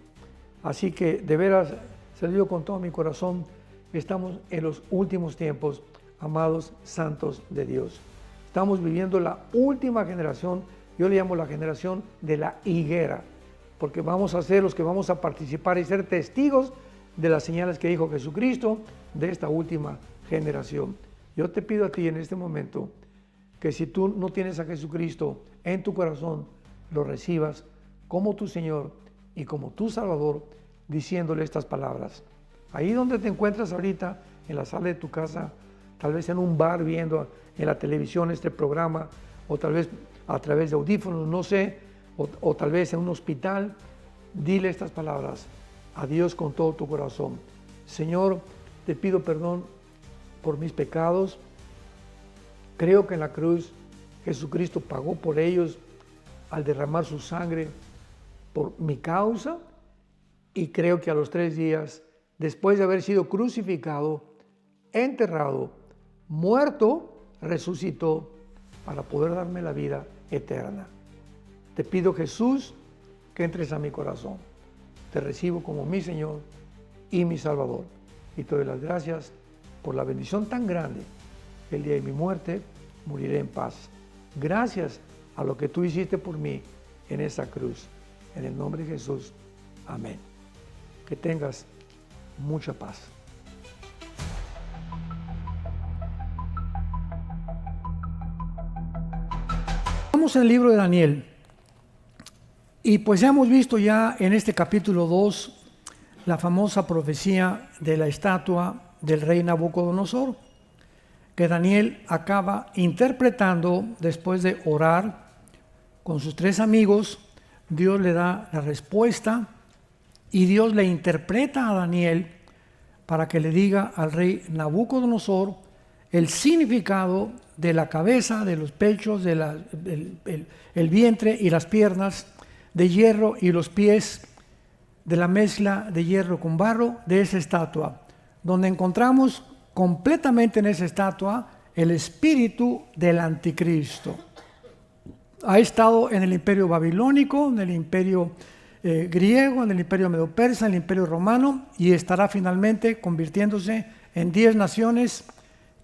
Así que de veras, se lo digo con todo mi corazón, estamos en los últimos tiempos, amados santos de Dios. Estamos viviendo la última generación, yo le llamo la generación de la higuera, porque vamos a ser los que vamos a participar y ser testigos de las señales que dijo Jesucristo de esta última generación. Yo te pido a ti en este momento que si tú no tienes a Jesucristo en tu corazón, lo recibas como tu Señor y como tu Salvador, diciéndole estas palabras. Ahí donde te encuentras ahorita, en la sala de tu casa, tal vez en un bar viendo en la televisión este programa, o tal vez a través de audífonos, no sé, o tal vez en un hospital, dile estas palabras a Dios con todo tu corazón. Señor, te pido perdón por mis pecados. Creo que en la cruz Jesucristo pagó por ellos al derramar su sangre por mi causa, y creo que a los 3 días, después de haber sido crucificado, enterrado, muerto, resucitó para poder darme la vida eterna. Te pido, Jesús, que entres a mi corazón. Te recibo como mi Señor y mi Salvador. Y te doy las gracias por la bendición tan grande que el día de mi muerte moriré en paz. Gracias a lo que tú hiciste por mí en esa cruz. En el nombre de Jesús. Amén. Que tengas mucha paz. Estamos en el libro de Daniel. Y pues ya hemos visto ya en este capítulo 2 la famosa profecía de la estatua del rey Nabucodonosor, que Daniel acaba interpretando después de orar con sus 3 amigos. Dios le da la respuesta y Dios le interpreta a Daniel para que le diga al rey Nabucodonosor el significado de la cabeza, de los pechos, el vientre y las piernas de hierro y los pies de la mezcla de hierro con barro de esa estatua, donde encontramos completamente en esa estatua el espíritu del anticristo. Ha estado en el imperio babilónico, en el imperio griego, en el imperio medo-persa, en el imperio romano, y estará finalmente convirtiéndose en 10 naciones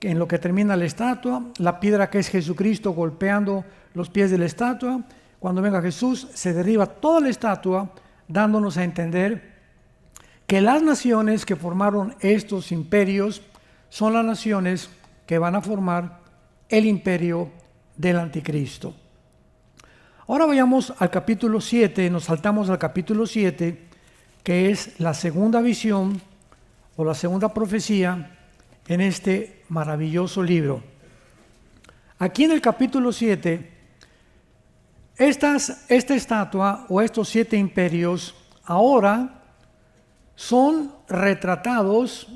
en lo que termina la estatua, la piedra que es Jesucristo golpeando los pies de la estatua. Cuando venga Jesús se derriba toda la estatua, dándonos a entender que las naciones que formaron estos imperios son las naciones que van a formar el imperio del anticristo. Ahora vayamos al capítulo 7, nos saltamos al capítulo 7, que es la segunda visión o la segunda profecía en este maravilloso libro. Aquí en el capítulo 7, esta estatua o estos 7 imperios ahora son retratados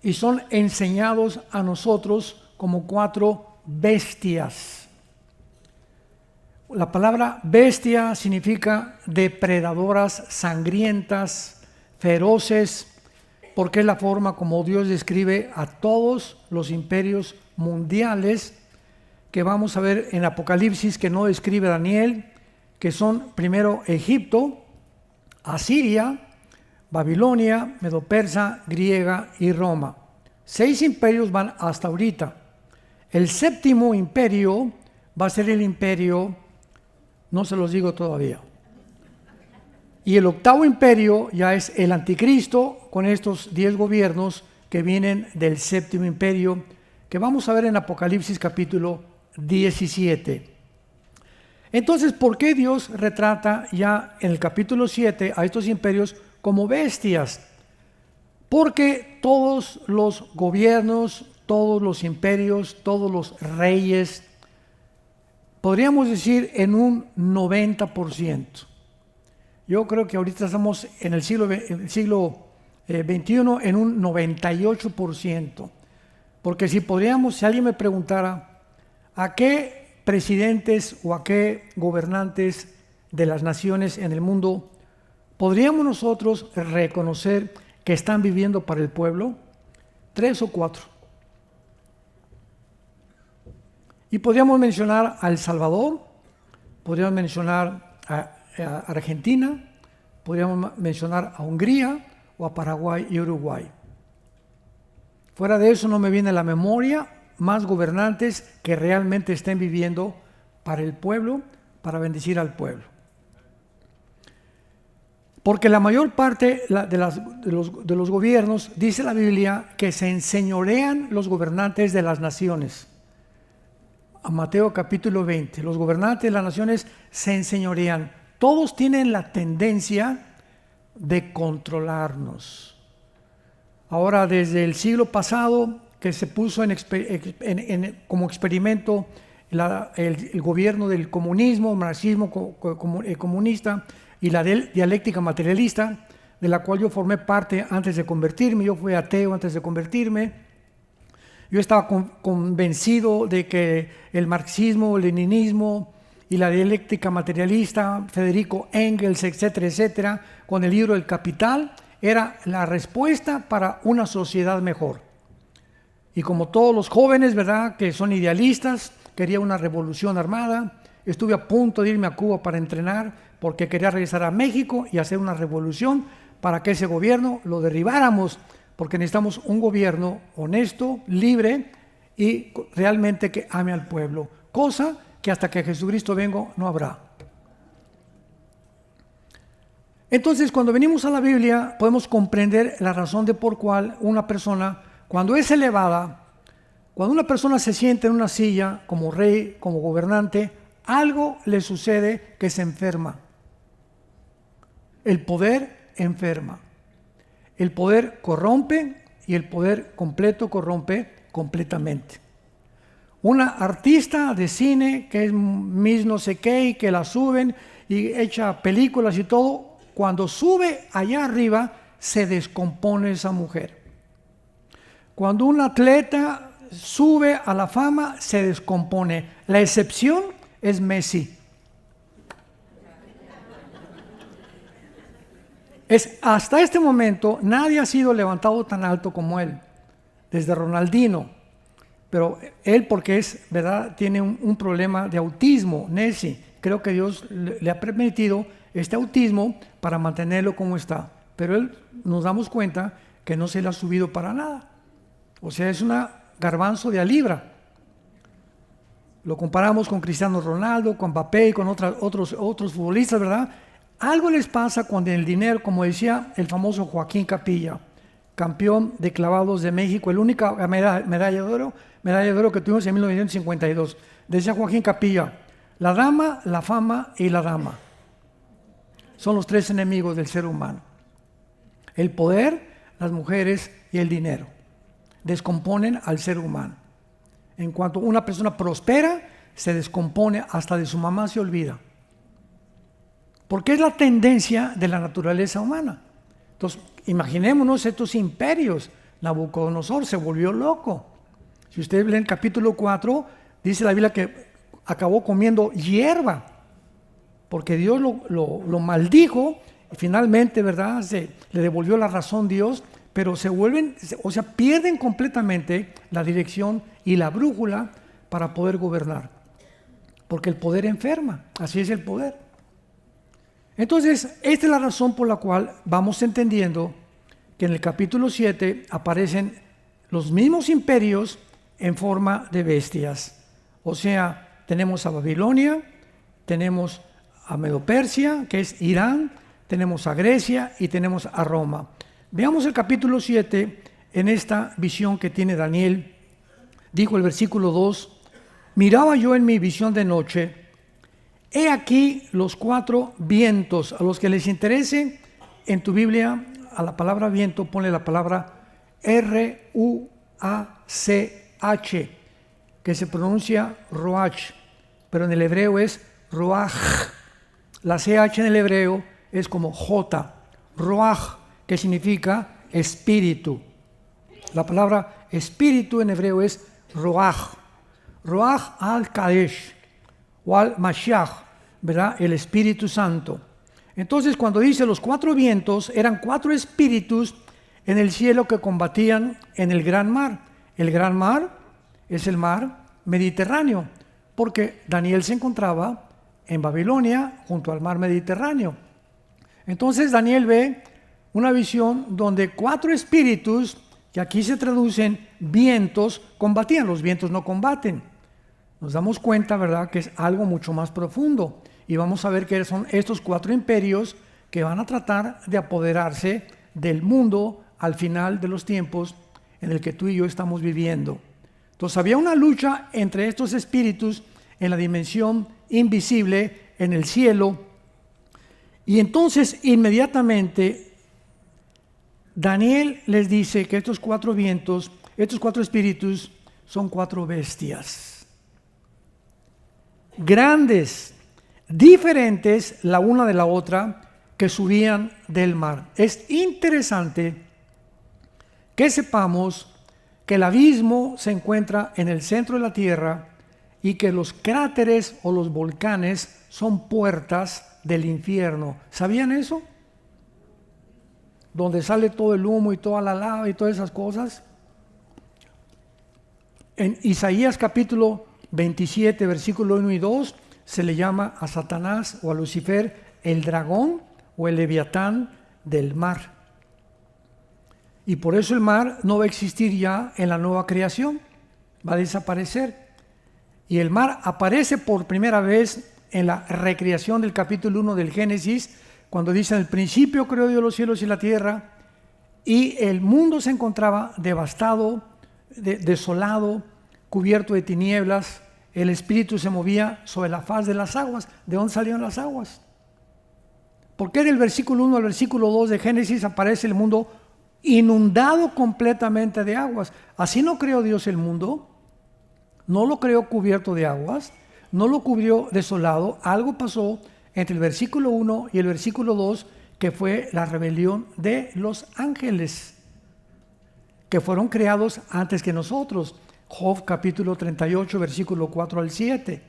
y son enseñados a nosotros como 4 bestias. La palabra bestia significa depredadoras, sangrientas, feroces, porque es la forma como Dios describe a todos los imperios mundiales que vamos a ver en Apocalipsis, que no describe Daniel, que son primero Egipto, Asiria, Babilonia, Medo-Persa, Griega y Roma. 6 imperios van hasta ahorita. El 7º imperio va a ser el imperio, no se los digo todavía. Y el 8º imperio ya es el anticristo, con estos 10 gobiernos que vienen del 7º imperio, que vamos a ver en Apocalipsis capítulo 17. Entonces, ¿por qué Dios retrata ya en el capítulo 7 a estos imperios como bestias, porque todos los gobiernos, todos los imperios, todos los reyes, podríamos decir en un 90%. Yo creo que ahorita estamos en el siglo XXI en un 98%. Porque si alguien me preguntara a qué presidentes o a qué gobernantes de las naciones en el mundo podríamos nosotros reconocer que están viviendo para el pueblo, 3 o 4. Y podríamos mencionar a El Salvador, podríamos mencionar a Argentina, podríamos mencionar a Hungría o a Paraguay y Uruguay. Fuera de eso no me viene a la memoria más gobernantes que realmente estén viviendo para el pueblo, para bendecir al pueblo. Porque la mayor parte de los gobiernos, dice la Biblia, que se enseñorean los gobernantes de las naciones. A Mateo capítulo 20, los gobernantes de las naciones se enseñorean. Todos tienen la tendencia de controlarnos. Ahora, desde el siglo pasado, que se puso como experimento el gobierno del comunismo, marxismo comunista y la dialéctica materialista, de la cual yo formé parte antes de convertirme. Yo fui ateo antes de convertirme. Yo estaba convencido de que el marxismo, el leninismo y la dialéctica materialista, Federico Engels, etcétera, etcétera, con el libro El Capital, era la respuesta para una sociedad mejor. Y como todos los jóvenes, ¿verdad?, que son idealistas, quería una revolución armada. Estuve a punto de irme a Cuba para entrenar porque quería regresar a México y hacer una revolución para que ese gobierno lo derribáramos, porque necesitamos un gobierno honesto, libre y realmente que ame al pueblo, cosa que hasta que Jesucristo venga no habrá. Entonces, cuando venimos a la Biblia, podemos comprender la razón de por cual una persona, cuando es elevada, cuando una persona se siente en una silla como rey, como gobernante, algo le sucede que se enferma. El poder enferma. El poder corrompe y el poder completo corrompe completamente. Una artista de cine que es Miss no sé qué y que la suben y echa películas y todo, cuando sube allá arriba se descompone esa mujer. Cuando un atleta sube a la fama se descompone. La excepción es Messi. Hasta este momento nadie ha sido levantado tan alto como él, desde Ronaldinho. Pero él, porque es, ¿verdad?, tiene un problema de autismo, Nessie. Creo que Dios le ha permitido este autismo para mantenerlo como está. Pero él, nos damos cuenta que no se le ha subido para nada. O sea, es una garbanzo de a libra. Lo comparamos con Cristiano Ronaldo, con Mbappé y con otros futbolistas, ¿verdad? Algo les pasa cuando el dinero, como decía el famoso Joaquín Capilla, campeón de clavados de México, la única medalla de oro que tuvimos en 1952. Decía Joaquín Capilla: la dama, la fama y la dama son los tres enemigos del ser humano. El poder, las mujeres y el dinero descomponen al ser humano. En cuanto una persona prospera, se descompone, hasta de su mamá se olvida. Porque es la tendencia de la naturaleza humana. Entonces, imaginémonos estos imperios. Nabucodonosor se volvió loco. Si ustedes leen el capítulo 4, dice la Biblia que acabó comiendo hierba, porque Dios lo maldijo y finalmente, ¿verdad?, le devolvió la razón Dios, pero pierden completamente la dirección y la brújula para poder gobernar, porque el poder enferma, así es el poder. Entonces, esta es la razón por la cual vamos entendiendo que en el capítulo 7 aparecen los mismos imperios en forma de bestias. O sea, tenemos a Babilonia, tenemos a Medo-Persia, que es Irán, tenemos a Grecia y tenemos a Roma. Veamos el capítulo 7 en esta visión que tiene Daniel. Dijo el versículo 2: miraba yo en mi visión de noche, he aquí los 4 vientos. A los que les interese, en tu Biblia, a la palabra viento, ponle la palabra R-U-A-C-H, que se pronuncia Roach, pero en el hebreo es Roach. La CH en el hebreo es como J, Roach, que significa espíritu. La palabra espíritu en hebreo es Roach, Roach al-Kadesh o al-Mashiach, ¿verdad? El Espíritu Santo. Entonces, cuando dice los 4 vientos, eran 4 espíritus en el cielo que combatían en el gran mar. El gran mar es el mar Mediterráneo, porque Daniel se encontraba en Babilonia junto al mar Mediterráneo. Entonces Daniel ve una visión donde 4 espíritus, que aquí se traducen vientos, combatían. Los vientos no combaten. Nos damos cuenta, ¿verdad?, que es algo mucho más profundo. Y vamos a ver que son estos 4 imperios que van a tratar de apoderarse del mundo al final de los tiempos en el que tú y yo estamos viviendo. Entonces había una lucha entre estos espíritus en la dimensión invisible, en el cielo. Y entonces inmediatamente Daniel les dice que estos 4 vientos, estos 4 espíritus son 4 bestias. Grandes, diferentes la una de la otra, que subían del mar. Es interesante que sepamos que el abismo se encuentra en el centro de la tierra y que los cráteres o los volcanes son puertas del infierno. ¿Sabían eso? Donde sale todo el humo y toda la lava y todas esas cosas. En Isaías capítulo 27, versículo 1 y 2, se le llama a Satanás o a Lucifer el dragón o el leviatán del mar. Y por eso el mar no va a existir ya en la nueva creación, va a desaparecer. Y el mar aparece por primera vez en la recreación del capítulo 1 del Génesis, cuando dice: en el principio creó Dios los cielos y la tierra, y el mundo se encontraba devastado, desolado, cubierto de tinieblas. El Espíritu se movía sobre la faz de las aguas. ¿De dónde salieron las aguas? Porque del versículo 1 al versículo 2 de Génesis aparece el mundo inundado completamente de aguas. Así no creó Dios el mundo, no lo creó cubierto de aguas, no lo cubrió desolado. Algo pasó entre el versículo 1 y el versículo 2, que fue la rebelión de los ángeles, que fueron creados antes que nosotros. Job capítulo 38, versículo 4 al 7.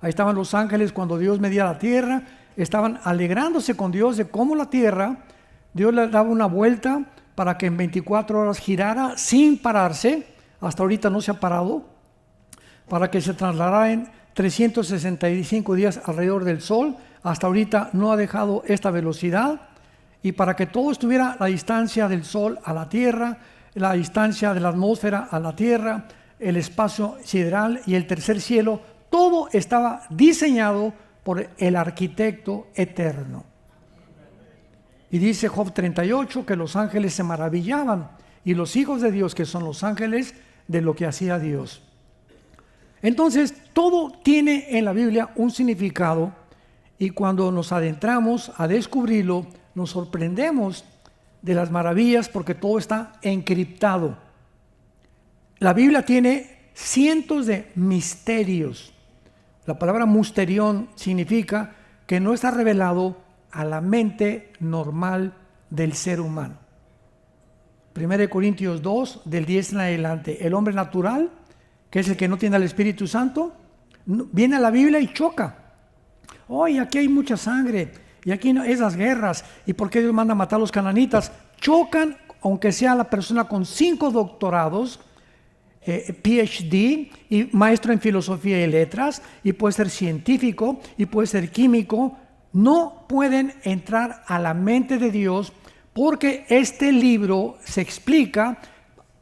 Ahí estaban los ángeles cuando Dios medía la tierra, estaban alegrándose con Dios de cómo la tierra, Dios le daba una vuelta para que en 24 horas girara sin pararse. Hasta ahorita no se ha parado, para que se trasladara en 365 días alrededor del sol. Hasta ahorita no ha dejado esta velocidad, y para que todo estuviera a la distancia del sol a la tierra, la distancia de la atmósfera a la tierra, el espacio sideral y el tercer cielo, todo estaba diseñado por el arquitecto eterno. Y dice Job 38 que los ángeles se maravillaban, y los hijos de Dios, que son los ángeles, de lo que hacía Dios. Entonces, todo tiene en la Biblia un significado, y cuando nos adentramos a descubrirlo, nos sorprendemos de las maravillas, porque todo está encriptado. La Biblia tiene cientos de misterios. La palabra musterión significa que no está revelado a la mente normal del ser humano. 1 Corintios 2, del 10 en adelante. El hombre natural, que es el que no tiene al Espíritu Santo, viene a la Biblia y choca. Oye, aquí hay mucha sangre, y aquí no, esas guerras, y por qué Dios manda a matar a los cananitas. Chocan, aunque sea la persona con 5 doctorados, PhD, y maestro en filosofía y letras, y puede ser científico, y puede ser químico. No pueden entrar a la mente de Dios, porque este libro se explica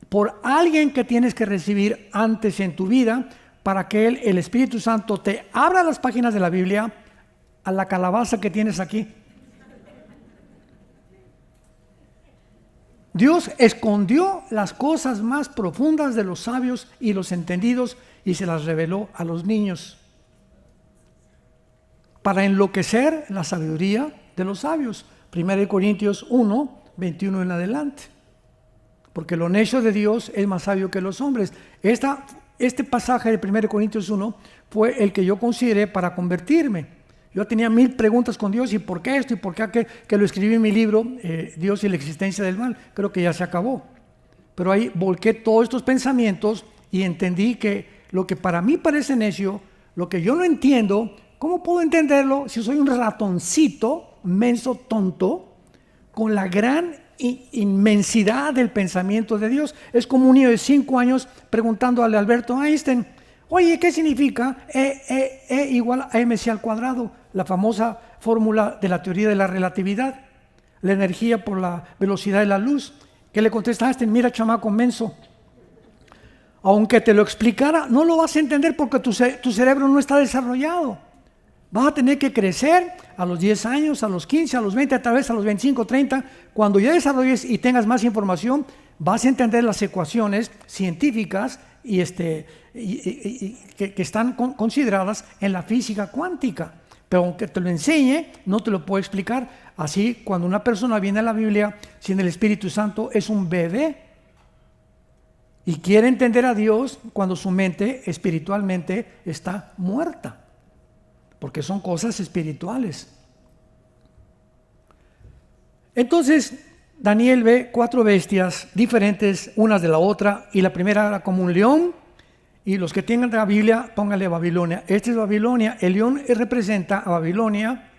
por alguien que tienes que recibir antes en tu vida, para que el Espíritu Santo te abra las páginas de la Biblia a la calabaza que tienes aquí. Dios escondió las cosas más profundas de los sabios y los entendidos, y se las reveló a los niños, para enloquecer la sabiduría de los sabios, 1 Corintios 1, 21 en adelante. Porque lo necio de Dios es más sabio que los hombres. Este pasaje de 1 Corintios 1 fue el que yo consideré para convertirme. Yo tenía 1000 preguntas con Dios, y por qué esto y por qué aquello, que lo escribí en mi libro, Dios y la existencia del mal. Creo que ya se acabó. Pero ahí volqué todos estos pensamientos y entendí que lo que para mí parece necio, lo que yo no entiendo, ¿cómo puedo entenderlo si soy un ratoncito, menso, tonto, con la gran inmensidad del pensamiento de Dios? Es como un niño de 5 años preguntándole a Alberto Einstein: oye, ¿qué significa E igual a mc al cuadrado? La famosa fórmula de la teoría de la relatividad, la energía por la velocidad de la luz. ¿Qué le contesta Einstein? Mira, chamaco menso, aunque te lo explicara, no lo vas a entender porque tu cerebro no está desarrollado. Vas a tener que crecer a los 10 años, a los 15, a los 20, tal vez a los 25, 30. Cuando ya desarrolles y tengas más información, vas a entender las ecuaciones científicas que están consideradas en la física cuántica. Pero aunque te lo enseñe, no te lo puedo explicar. Así, cuando una persona viene a la Biblia sin el Espíritu Santo, es un bebé. Y quiere entender a Dios cuando su mente espiritualmente está muerta. Porque son cosas espirituales. Entonces, Daniel ve 4 bestias diferentes unas de la otra, y la primera era como un león, y los que tengan la Biblia, pónganle Babilonia. Esta es Babilonia, el león representa a Babilonia.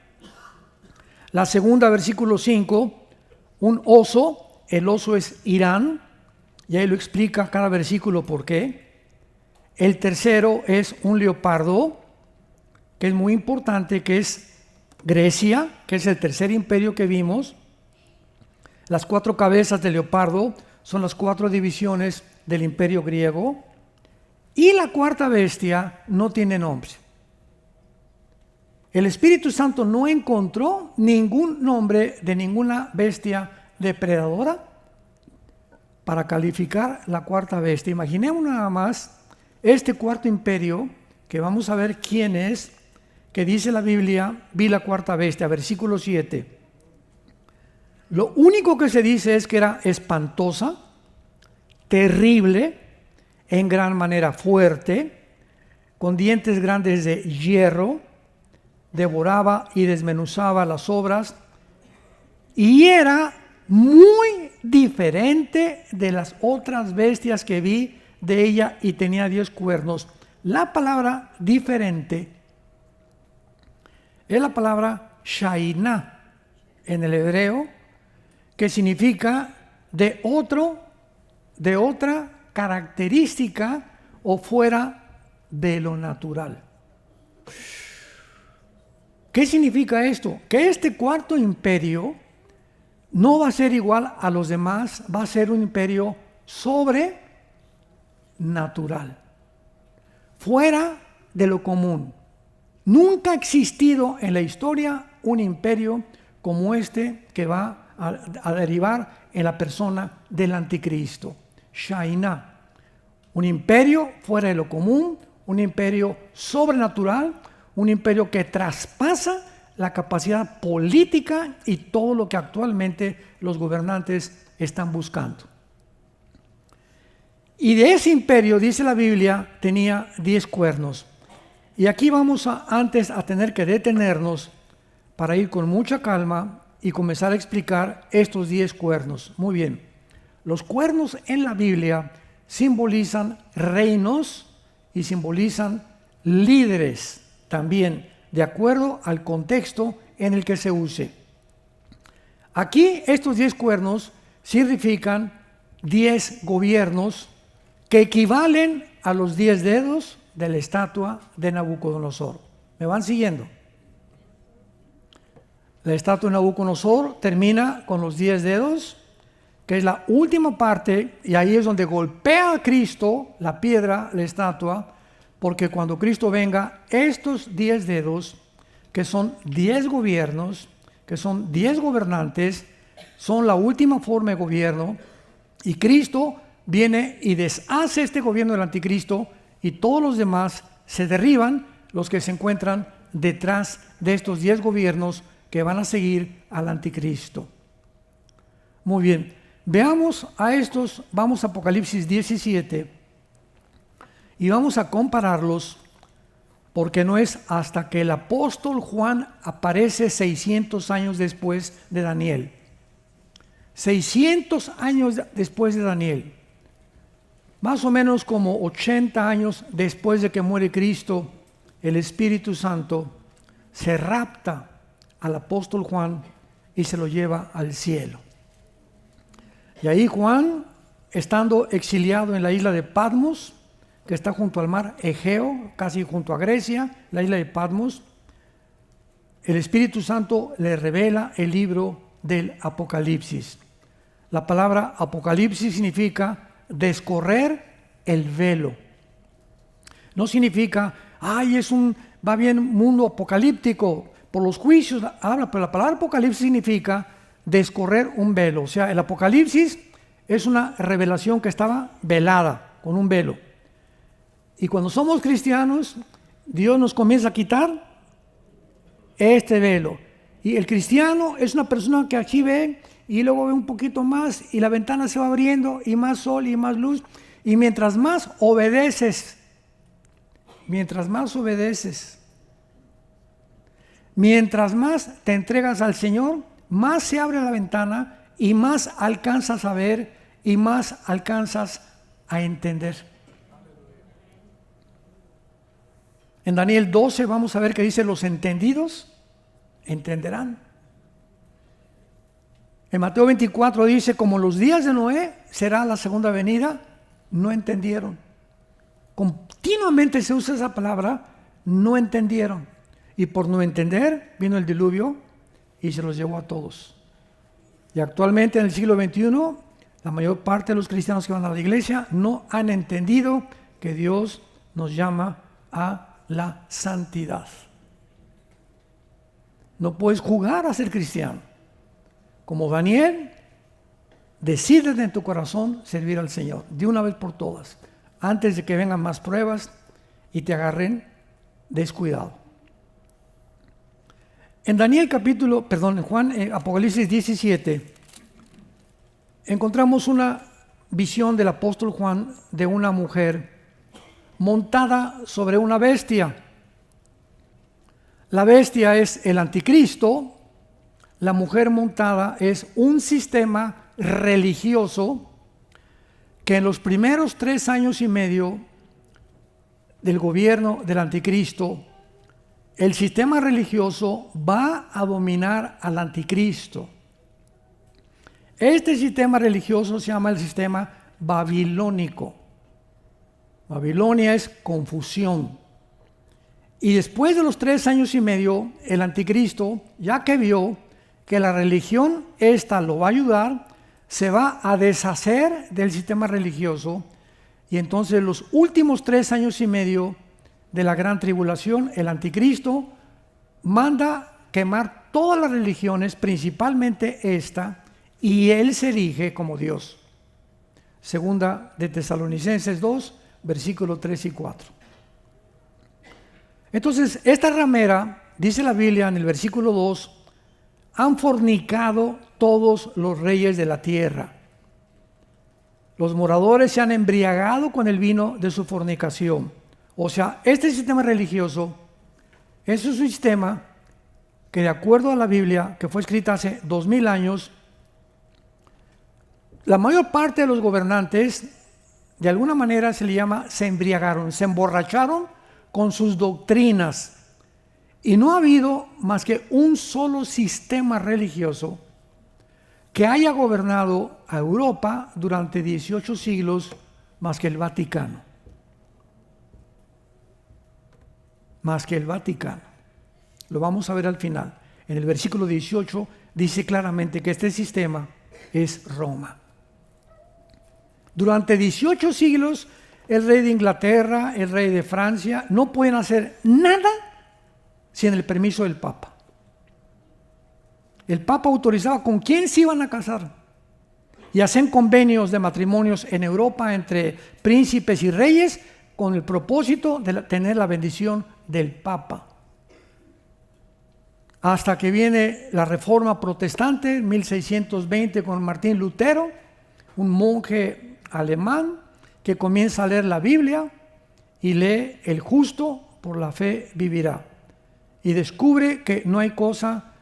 La segunda, versículo 5, un oso, el oso es Irán, y ahí lo explica cada versículo por qué. El tercero es un leopardo, que es muy importante, que es Grecia, que es el tercer imperio que vimos. Las 4 cabezas del leopardo son las 4 divisiones del imperio griego. Y la cuarta bestia no tiene nombre. El Espíritu Santo no encontró ningún nombre de ninguna bestia depredadora para calificar la cuarta bestia. Imaginemos nada más este cuarto imperio, que vamos a ver quién es, que dice la Biblia: vi la cuarta bestia, versículo 7. Lo único que se dice es que era espantosa, terrible, en gran manera fuerte, con dientes grandes de hierro, devoraba y desmenuzaba las obras, y era muy diferente de las otras bestias que vi de ella, y tenía 10 cuernos. La palabra diferente es la palabra Shainá en el hebreo, que significa de otra característica o fuera de lo natural. ¿Qué significa esto? Que este cuarto imperio no va a ser igual a los demás, va a ser un imperio sobrenatural, fuera de lo común. Nunca ha existido en la historia un imperio como este, que va a derivar en la persona del anticristo. Shainá, un imperio fuera de lo común, un imperio sobrenatural, un imperio que traspasa la capacidad política y todo lo que actualmente los gobernantes están buscando. Y de ese imperio, dice la Biblia, tenía 10 cuernos. Y aquí vamos antes a tener que detenernos para ir con mucha calma y comenzar a explicar estos 10 cuernos. Muy bien, los cuernos en la Biblia simbolizan reinos y simbolizan líderes también, de acuerdo al contexto en el que se use. Aquí estos 10 cuernos significan 10 gobiernos que equivalen a los 10 dedos de la estatua de Nabucodonosor. ¿Me van siguiendo? La estatua de Nabucodonosor termina con los 10 dedos, que es la última parte, y ahí es donde golpea a Cristo la piedra, la estatua, porque cuando Cristo venga, estos 10 dedos, que son 10 gobiernos, que son 10 gobernantes, son la última forma de gobierno, y Cristo viene y deshace este gobierno del anticristo, y todos los demás se derriban, los que se encuentran detrás de estos 10 gobiernos que van a seguir al anticristo. Muy bien, veamos a estos, vamos a Apocalipsis 17 y vamos a compararlos, porque no es hasta que el apóstol Juan aparece 600 años después de Daniel. 600 años después de Daniel, más o menos como 80 años después de que muere Cristo, el Espíritu Santo se rapta al apóstol Juan y se lo lleva al cielo. Y ahí Juan, estando exiliado en la isla de Patmos, que está junto al mar Egeo, casi junto a Grecia, la isla de Patmos, el Espíritu Santo le revela el libro del Apocalipsis. La palabra Apocalipsis significa descorrer el velo. No significa, va bien mundo apocalíptico, por los juicios habla, pero la palabra Apocalipsis significa descorrer un velo. O sea, el Apocalipsis es una revelación que estaba velada con un velo. Y cuando somos cristianos, Dios nos comienza a quitar este velo. Y el cristiano es una persona que aquí ve y luego ve un poquito más y la ventana se va abriendo y más sol y más luz. Y mientras más obedeces, mientras más te entregas al Señor, más se abre la ventana y más alcanzas a ver y más alcanzas a entender. En Daniel 12 vamos a ver que dice: los entendidos entenderán. En Mateo 24 dice: como los días de Noé será la segunda venida. No entendieron. Continuamente se usa esa palabra, no entendieron. Y por no entender vino el diluvio y se los llevó a todos. Y actualmente en el siglo XXI, la mayor parte de los cristianos que van a la iglesia no han entendido que Dios nos llama a la santidad. No puedes jugar a ser cristiano. Como Daniel, decídete en tu corazón servir al Señor de una vez por todas, antes de que vengan más pruebas y te agarren descuidado. En Apocalipsis 17, encontramos una visión del apóstol Juan de una mujer montada sobre una bestia. La bestia es el anticristo, la mujer montada es un sistema religioso que en los primeros 3 años y medio del gobierno del anticristo, el sistema religioso va a dominar al anticristo. Este sistema religioso se llama el sistema babilónico. Babilonia es confusión. Y después de los 3 años y medio, el anticristo, ya que vio que la religión esta lo va a ayudar, se va a deshacer del sistema religioso, y entonces los últimos 3 años y medio de la gran tribulación, el anticristo manda quemar todas las religiones, principalmente esta, y él se erige como Dios. Segunda de Tesalonicenses 2, versículos 3 y 4. Entonces, esta ramera, dice la Biblia en el versículo 2, han fornicado todos los reyes de la tierra. Los moradores se han embriagado con el vino de su fornicación. O sea, este sistema religioso es un sistema que, de acuerdo a la Biblia, que fue escrita hace 2000 años, la mayor parte de los gobernantes, de alguna manera se embriagaron, se emborracharon con sus doctrinas. Y no ha habido más que un solo sistema religioso que haya gobernado a Europa durante 18 siglos más que el Vaticano. Más que el Vaticano. Lo vamos a ver al final. En el versículo 18 dice claramente que este sistema es Roma. Durante 18 siglos, el rey de Inglaterra, el rey de Francia, no pueden hacer nada sin el permiso del Papa. El Papa autorizaba con quién se iban a casar. Y hacen convenios de matrimonios en Europa entre príncipes y reyes con el propósito de tener la bendición del Papa. hasta que viene la Reforma Protestante en 1620 con Martín Lutero, un monje alemán que comienza a leer la Biblia y lee: el justo por la fe vivirá. Y descubre que no hay cosa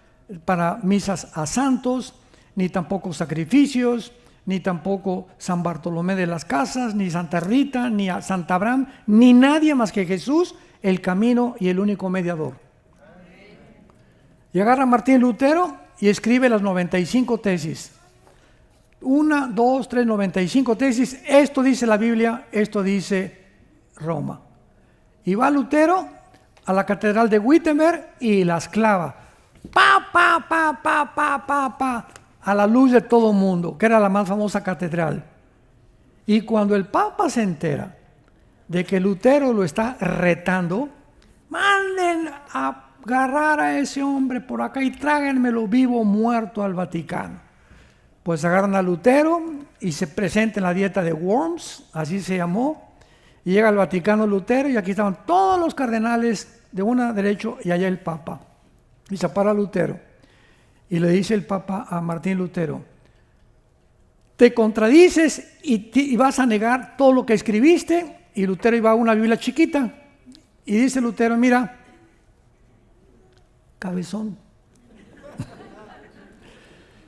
para misas a santos, ni tampoco sacrificios, ni tampoco San Bartolomé de las Casas, ni Santa Rita, ni a Santa Abraham, ni nadie más que Jesús, el camino y el único mediador. Y agarra Martín Lutero y escribe las 95 tesis. 1, 2, 3, 95 tesis. Esto dice la Biblia, esto dice Roma. Y va Lutero a la catedral de Wittenberg y las clava. A la luz de todo mundo, que era la más famosa catedral. Y cuando el Papa se entera de que Lutero lo está retando, manden a agarrar a ese hombre por acá y tráiganmelo vivo o muerto al Vaticano. Pues agarran a Lutero y se presenta en la dieta de Worms, así se llamó, y llega al Vaticano Lutero y aquí estaban todos los cardenales de una derecho y allá el Papa. Y se para Lutero y le dice el Papa a Martín Lutero: te contradices y vas a negar todo lo que escribiste. Y Lutero iba a una Biblia chiquita y dice Lutero: mira, cabezón,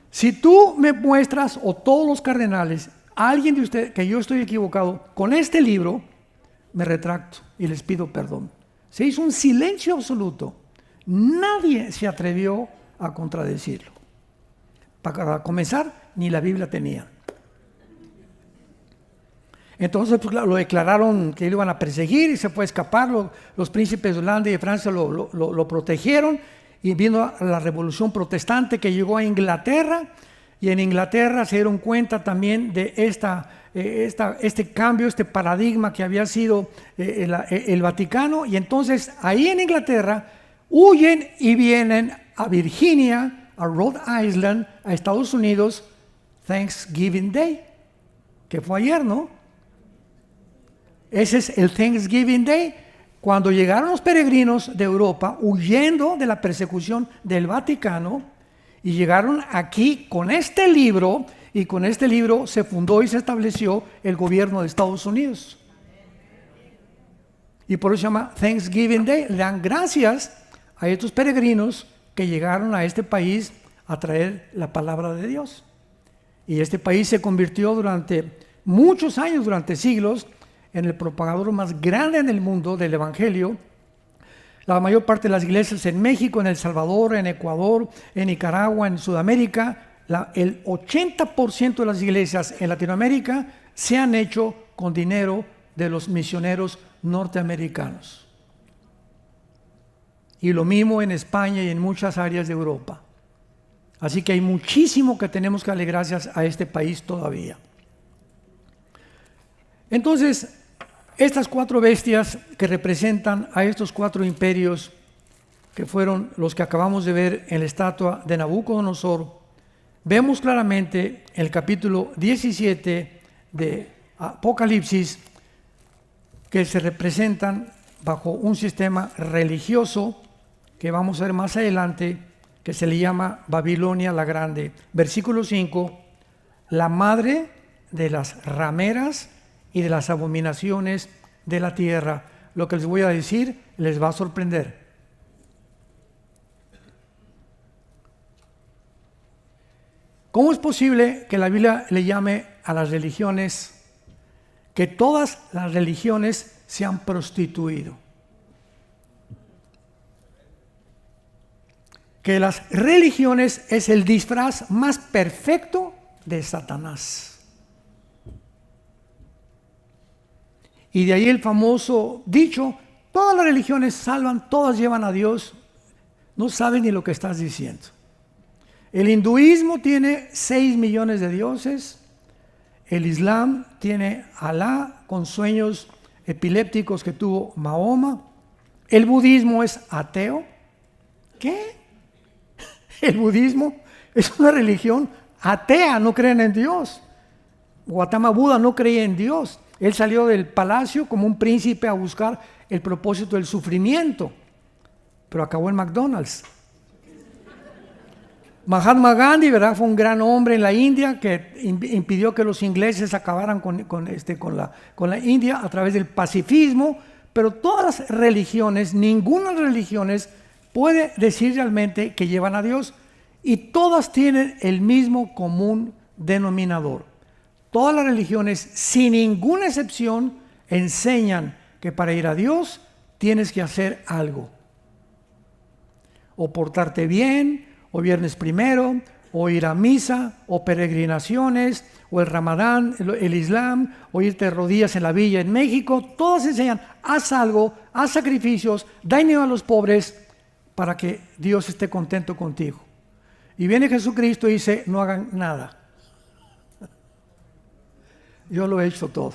si tú me muestras, o todos los cardenales, a alguien de ustedes, que yo estoy equivocado con este libro, me retracto y les pido perdón. Se hizo un silencio absoluto. Nadie se atrevió a contradecirlo. Para comenzar, ni la Biblia tenía. Entonces pues, lo declararon que lo iban a perseguir y se fue a escapar. Los príncipes de Holanda y de Francia lo protegieron, y vino la revolución protestante que llegó a Inglaterra, y en Inglaterra se dieron cuenta también de este cambio, este paradigma que había sido el Vaticano, y entonces ahí en Inglaterra huyen y vienen a Virginia, a Rhode Island, a Estados Unidos, Thanksgiving Day, que fue ayer, ¿no? Ese es el Thanksgiving Day, cuando llegaron los peregrinos de Europa huyendo de la persecución del Vaticano y llegaron aquí con este libro, y con este libro se fundó y se estableció el gobierno de Estados Unidos. Y por eso se llama Thanksgiving Day. Le dan gracias a estos peregrinos que llegaron a este país a traer la palabra de Dios. Y este país se convirtió durante muchos años, durante siglos, en el propagador más grande en el mundo del Evangelio. La mayor parte de las iglesias en México, en El Salvador, en Ecuador, en Nicaragua, en Sudamérica, el 80% de las iglesias en Latinoamérica se han hecho con dinero de los misioneros norteamericanos. Y lo mismo en España y en muchas áreas de Europa. Así que hay muchísimo que tenemos que darle gracias a este país todavía. Entonces, estas 4 bestias que representan a estos 4 imperios, que fueron los que acabamos de ver en la estatua de Nabucodonosor, vemos claramente en el capítulo 17 de Apocalipsis que se representan bajo un sistema religioso que vamos a ver más adelante, que se le llama Babilonia la Grande. Versículo 5: la madre de las rameras y de las abominaciones de la tierra. Lo que les voy a decir les va a sorprender. ¿Cómo es posible que la Biblia le llame a las religiones, que todas las religiones se han prostituido? Que las religiones es el disfraz más perfecto de Satanás. Y de ahí el famoso dicho: todas las religiones salvan, todas llevan a Dios. No sabes ni lo que estás diciendo. El hinduismo tiene 6 millones de dioses. El Islam tiene Alá con sueños epilépticos que tuvo Mahoma. El budismo es ateo. ¿Qué? El budismo es una religión atea, no creen en Dios. Gautama Buda no creía en Dios. Él salió del palacio como un príncipe a buscar el propósito del sufrimiento, pero acabó en McDonald's. Mahatma Gandhi, ¿verdad? Fue un gran hombre en la India que impidió que los ingleses acabaran con la India a través del pacifismo, pero todas las religiones, ninguna de las religiones puede decir realmente que llevan a Dios, y todas tienen el mismo común denominador. Todas las religiones, sin ninguna excepción, enseñan que para ir a Dios tienes que hacer algo. O portarte bien, o viernes primero, o ir a misa, o peregrinaciones, o el Ramadán, el Islam, o irte de rodillas en la villa en México. Todos enseñan, haz algo, haz sacrificios, da dinero a los pobres para que Dios esté contento contigo. Y viene Jesucristo y dice, no hagan nada. Yo lo he hecho todo.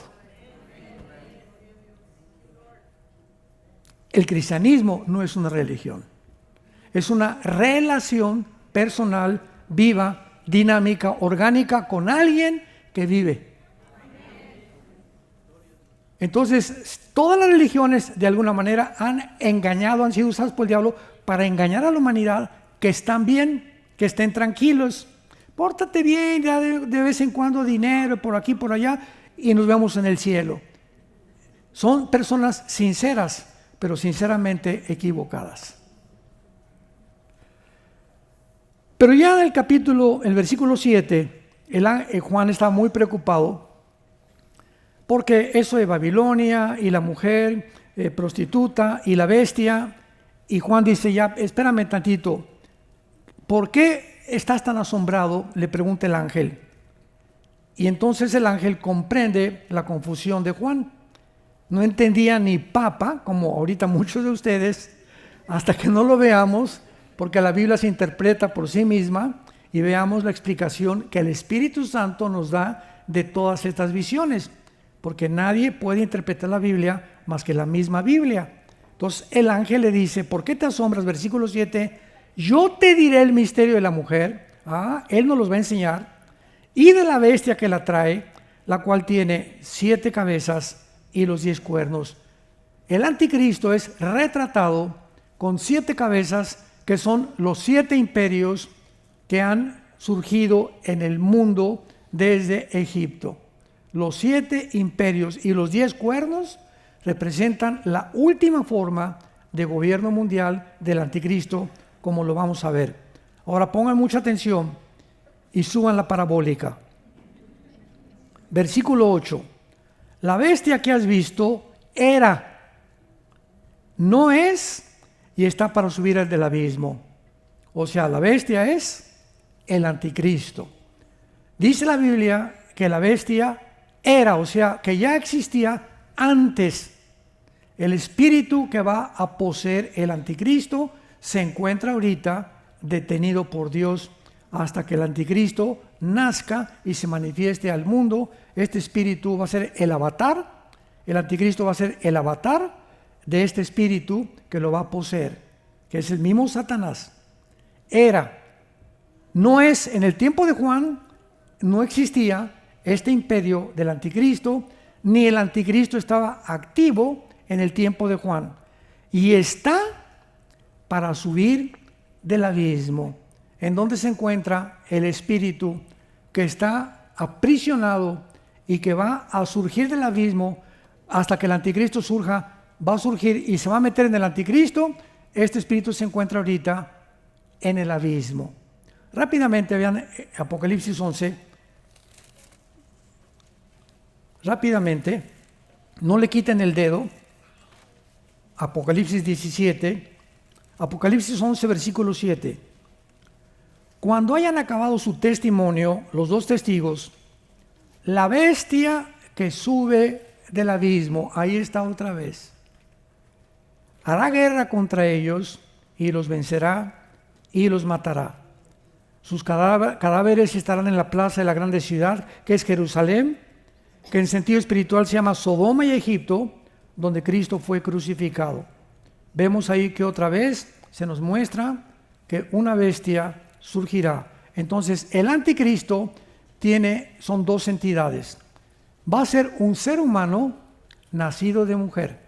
El cristianismo no es una religión. Es una relación personal, viva, dinámica, orgánica con alguien que vive. Entonces, todas las religiones de alguna manera han engañado, han sido usadas por el diablo para engañar a la humanidad, que están bien, que estén tranquilos. Pórtate bien, ya de vez en cuando dinero por aquí, por allá, y nos vemos en el cielo. Son personas sinceras, pero sinceramente equivocadas. Pero ya en el versículo 7, Juan está muy preocupado porque eso de Babilonia y la mujer prostituta y la bestia, y Juan dice, ya, espérame tantito, ¿por qué estás tan asombrado?, le pregunta el ángel. Y entonces el ángel comprende la confusión de Juan. No entendía ni papa, como ahorita muchos de ustedes, hasta que no lo veamos, porque la Biblia se interpreta por sí misma y veamos la explicación que el Espíritu Santo nos da de todas estas visiones, porque nadie puede interpretar la Biblia más que la misma Biblia. Entonces el ángel le dice, ¿por qué te asombras? Versículo 7, yo te diré el misterio de la mujer, él nos los va a enseñar, y de la bestia que la trae, la cual tiene 7 cabezas y los 10 cuernos. El anticristo es retratado con 7 cabezas, que son los 7 imperios que han surgido en el mundo desde Egipto. Los 7 imperios y los 10 cuernos representan la última forma de gobierno mundial del anticristo, como lo vamos a ver. Ahora pongan mucha atención y suban la parabólica. Versículo 8. La bestia que has visto era, no es, y está para subir al del abismo. O sea, la bestia es el anticristo. Dice la Biblia que la bestia era, o sea, que ya existía antes. El espíritu que va a poseer el anticristo se encuentra ahorita detenido por Dios hasta que el anticristo nazca y se manifieste al mundo. Este espíritu va a ser el avatar. El anticristo va a ser el avatar de este espíritu que lo va a poseer, que es el mismo Satanás. Era, no es, en el tiempo de Juan no existía este imperio del anticristo, ni el anticristo estaba activo en el tiempo de Juan, y está para subir del abismo, en donde se encuentra el espíritu que está aprisionado y que va a surgir del abismo hasta que el anticristo surja. Va a surgir y se va a meter en el anticristo. Este espíritu se encuentra ahorita en el abismo. Rápidamente vean Apocalipsis 11. Rápidamente, no le quiten el dedo. Apocalipsis 17, Apocalipsis 11, versículo 7. Cuando hayan acabado su testimonio, los 2 testigos, la bestia que sube del abismo, ahí está otra vez, hará guerra contra ellos y los vencerá y los matará. Sus cadáveres estarán en la plaza de la grande ciudad, que es Jerusalén, que en sentido espiritual se llama Sodoma y Egipto, donde Cristo fue crucificado. Vemos ahí que otra vez se nos muestra que una bestia surgirá. Entonces el anticristo son 2 entidades. Va a ser un ser humano nacido de mujer.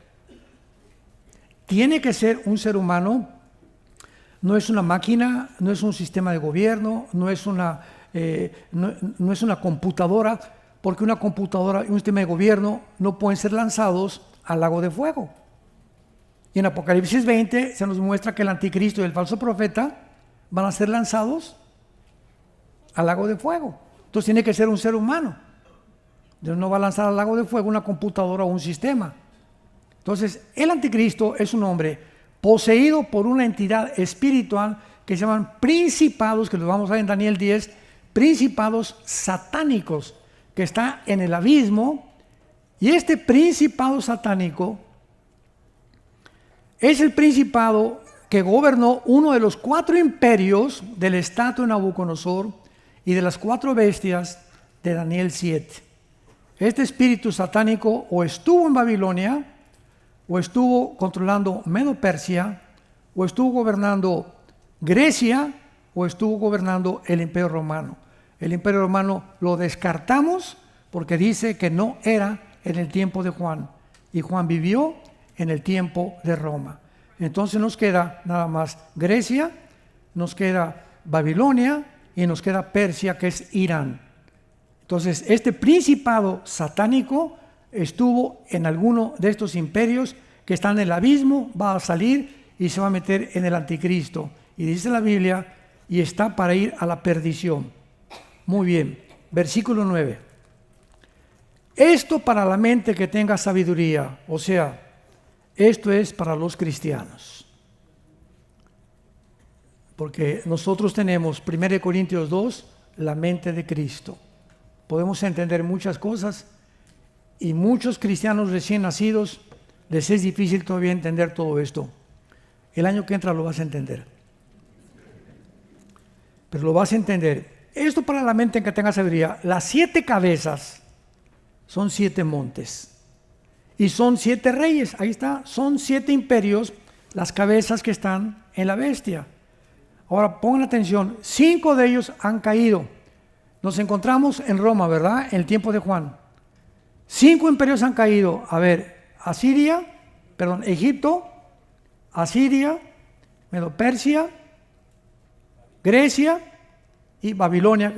Tiene que ser un ser humano No es una máquina, no es un sistema de gobierno, no es una computadora, porque una computadora y un sistema de gobierno no pueden ser lanzados al lago de fuego. Y en Apocalipsis 20 se nos muestra que el anticristo y el falso profeta van a ser lanzados al lago de fuego. Entonces tiene que ser un ser humano. Dios no va a lanzar al lago de fuego una computadora o un sistema. Entonces el anticristo es un hombre poseído por una entidad espiritual que se llaman principados, que los vamos a ver en Daniel 10, principados satánicos, que está en el abismo. Y este principado satánico es el principado que gobernó uno de los 4 imperios del estatua de Nabucodonosor y de las 4 bestias de Daniel 7. Este espíritu satánico o estuvo en Babilonia, o estuvo controlando Medo-Persia, o estuvo gobernando Grecia, o estuvo gobernando el Imperio Romano. El Imperio Romano lo descartamos porque dice que no era en el tiempo de Juan, y Juan vivió en el tiempo de Roma. Entonces nos queda nada más Grecia, nos queda Babilonia y nos queda Persia, que es Irán. Entonces este principado satánico estuvo en alguno de estos imperios que están en el abismo, va a salir y se va a meter en el anticristo. Y dice la Biblia, y está para ir a la perdición. Muy bien, versículo 9. Esto para la mente que tenga sabiduría, o sea, esto es para los cristianos. Porque nosotros tenemos, 1 Corintios 2, la mente de Cristo. Podemos entender muchas cosas y muchos cristianos recién nacidos les es difícil todavía entender todo esto. El año que entra lo vas a entender. Pero lo vas a entender. Esto para la mente que tenga sabiduría. Las 7 cabezas son 7 montes. Y son 7 reyes. Ahí está. Son 7 imperios las cabezas que están en la bestia. Ahora pongan atención. 5 de ellos han caído. Nos encontramos en Roma, ¿verdad? En el tiempo de Juan. 5 imperios han caído. A ver, Egipto, Asiria, Medo-Persia, Grecia y Babilonia,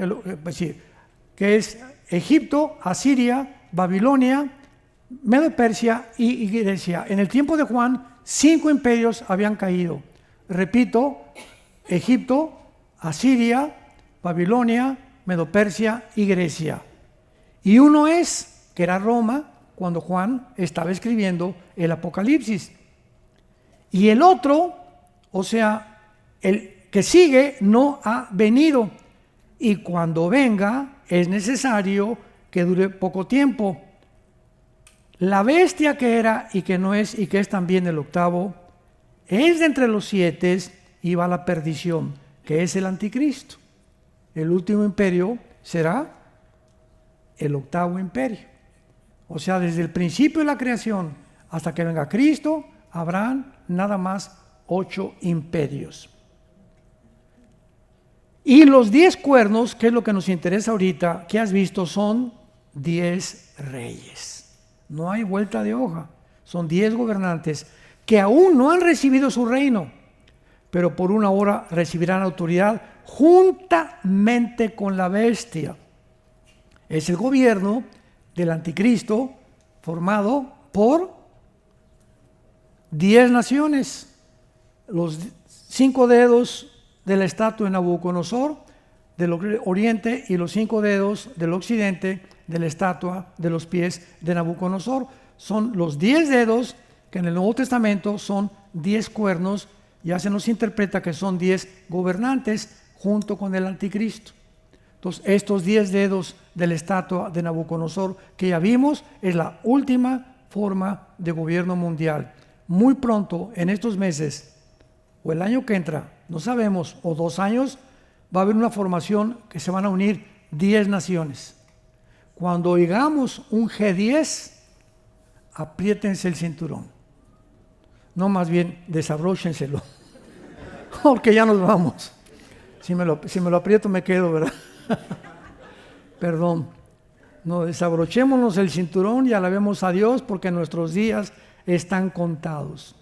que es Egipto, Asiria, Babilonia, Medo-Persia y Grecia. En el tiempo de Juan, 5 imperios habían caído. Repito, Egipto, Asiria, Babilonia, Medo-Persia y Grecia. Y uno que era Roma, cuando Juan estaba escribiendo el Apocalipsis. Y el otro, o sea, el que sigue, no ha venido. Y cuando venga, es necesario que dure poco tiempo. La bestia que era y que no es y que es también el octavo, es de entre los 7 y va a la perdición, que es el anticristo. El último imperio será el octavo imperio. O sea, desde el principio de la creación hasta que venga Cristo, habrán nada más 8 imperios. Y los 10 cuernos, que es lo que nos interesa ahorita, que has visto, son 10 reyes. No hay vuelta de hoja. Son 10 gobernantes que aún no han recibido su reino, pero por una hora recibirán autoridad juntamente con la bestia. Es el gobierno del anticristo formado por 10 naciones. Los 5 dedos de la estatua de Nabucodonosor del oriente y los 5 dedos del occidente de la estatua de los pies de Nabucodonosor. Son los 10 dedos que en el Nuevo Testamento son 10 cuernos. Ya se nos interpreta que son 10 gobernantes junto con el anticristo. Entonces, estos 10 dedos de la estatua de Nabucodonosor que ya vimos es la última forma de gobierno mundial. Muy pronto, en estos meses, o el año que entra, no sabemos, o 2 años, va a haber una formación que se van a unir 10 naciones. Cuando oigamos un G10, apriétense el cinturón. No, más bien, desabróchenselo, porque ya nos vamos. Si me lo aprieto me quedo, ¿verdad? Perdón. No, desabrochémonos el cinturón y alabemos a Dios porque nuestros días están contados.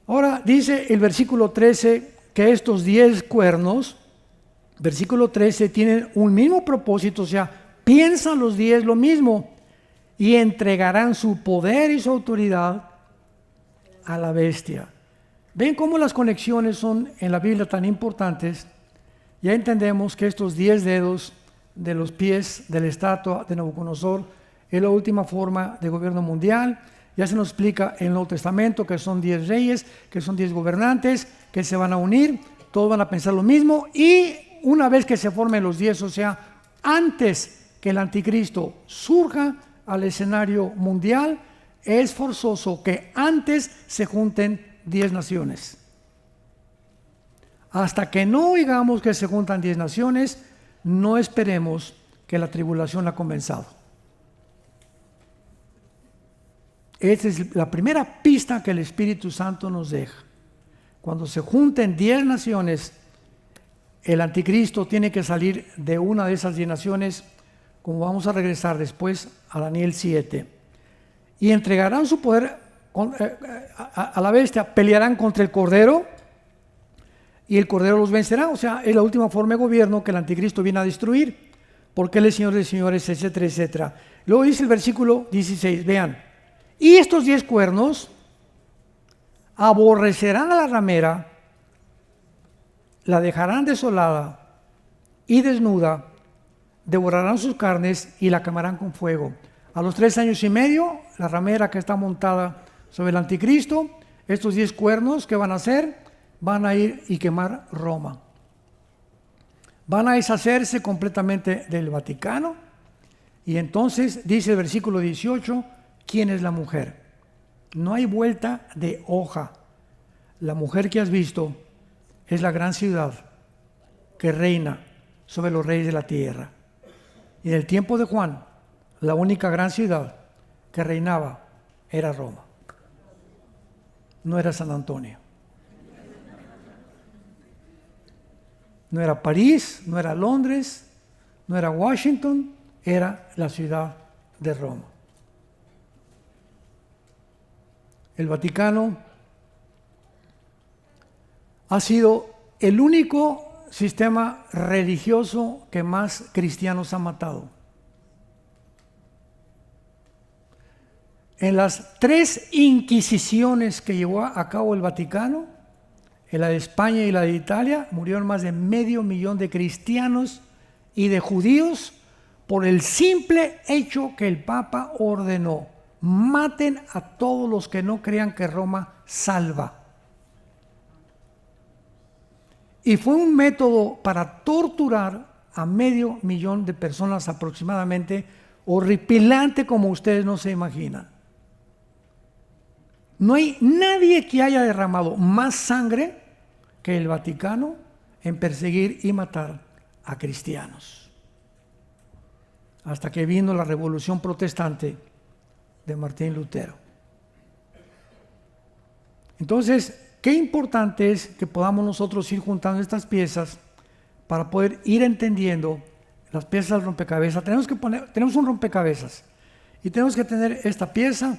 Ahora dice el versículo 13 que estos 10 cuernos, versículo 13, tienen un mismo propósito, o sea, piensan los 10 lo mismo y entregarán su poder y su autoridad a la bestia. ¿Ven cómo las conexiones son en la Biblia tan importantes? Ya entendemos que estos 10 dedos de los pies de la estatua de Nabucodonosor es la última forma de gobierno mundial. Ya se nos explica en el Nuevo Testamento que son 10 reyes, que son 10 gobernantes, que se van a unir, todos van a pensar lo mismo, y una vez que se formen los 10, o sea, antes que el anticristo surja al escenario mundial, es forzoso que antes se junten 10 naciones. Hasta que no oigamos que se juntan 10 naciones, no esperemos que la tribulación ha comenzado. Esta es la primera pista que el Espíritu Santo nos deja. Cuando se junten 10 naciones, el anticristo tiene que salir de una de esas 10 naciones, como vamos a regresar después a Daniel 7. Y entregarán su poder a la bestia, pelearán contra el Cordero y el Cordero los vencerá. O sea, es la última forma de gobierno que el anticristo viene a destruir, porque él es Señor de señores, etcétera, etcétera. Luego dice el versículo 16, vean, y estos 10 cuernos aborrecerán a la ramera, la dejarán desolada y desnuda, devorarán sus carnes y la quemarán con fuego. A los 3 años y medio, la ramera que está montada sobre el anticristo, estos 10 cuernos, ¿qué van a hacer? Van a ir y quemar Roma. Van a deshacerse completamente del Vaticano. Y entonces dice el versículo 18, ¿quién es la mujer? No hay vuelta de hoja. La mujer que has visto es la gran ciudad que reina sobre los reyes de la tierra. Y en el tiempo de Juan, la única gran ciudad que reinaba era Roma. No era San Antonio. No era París, no era Londres, no era Washington, era la ciudad de Roma. El Vaticano ha sido el único sistema religioso que más cristianos ha matado. En las 3 inquisiciones que llevó a cabo el Vaticano, en la de España y la de Italia, murieron más de 500,000 de cristianos y de judíos por el simple hecho que el Papa ordenó: maten a todos los que no crean que Roma salva. Y fue un método para torturar a 500,000 de personas aproximadamente, horripilante como ustedes no se imaginan. No hay nadie que haya derramado más sangre que el Vaticano en perseguir y matar a cristianos. Hasta que vino la Revolución Protestante de Martín Lutero. Entonces, qué importante es que podamos nosotros ir juntando estas piezas para poder ir entendiendo las piezas del rompecabezas. Tenemos un rompecabezas y tenemos que tener esta pieza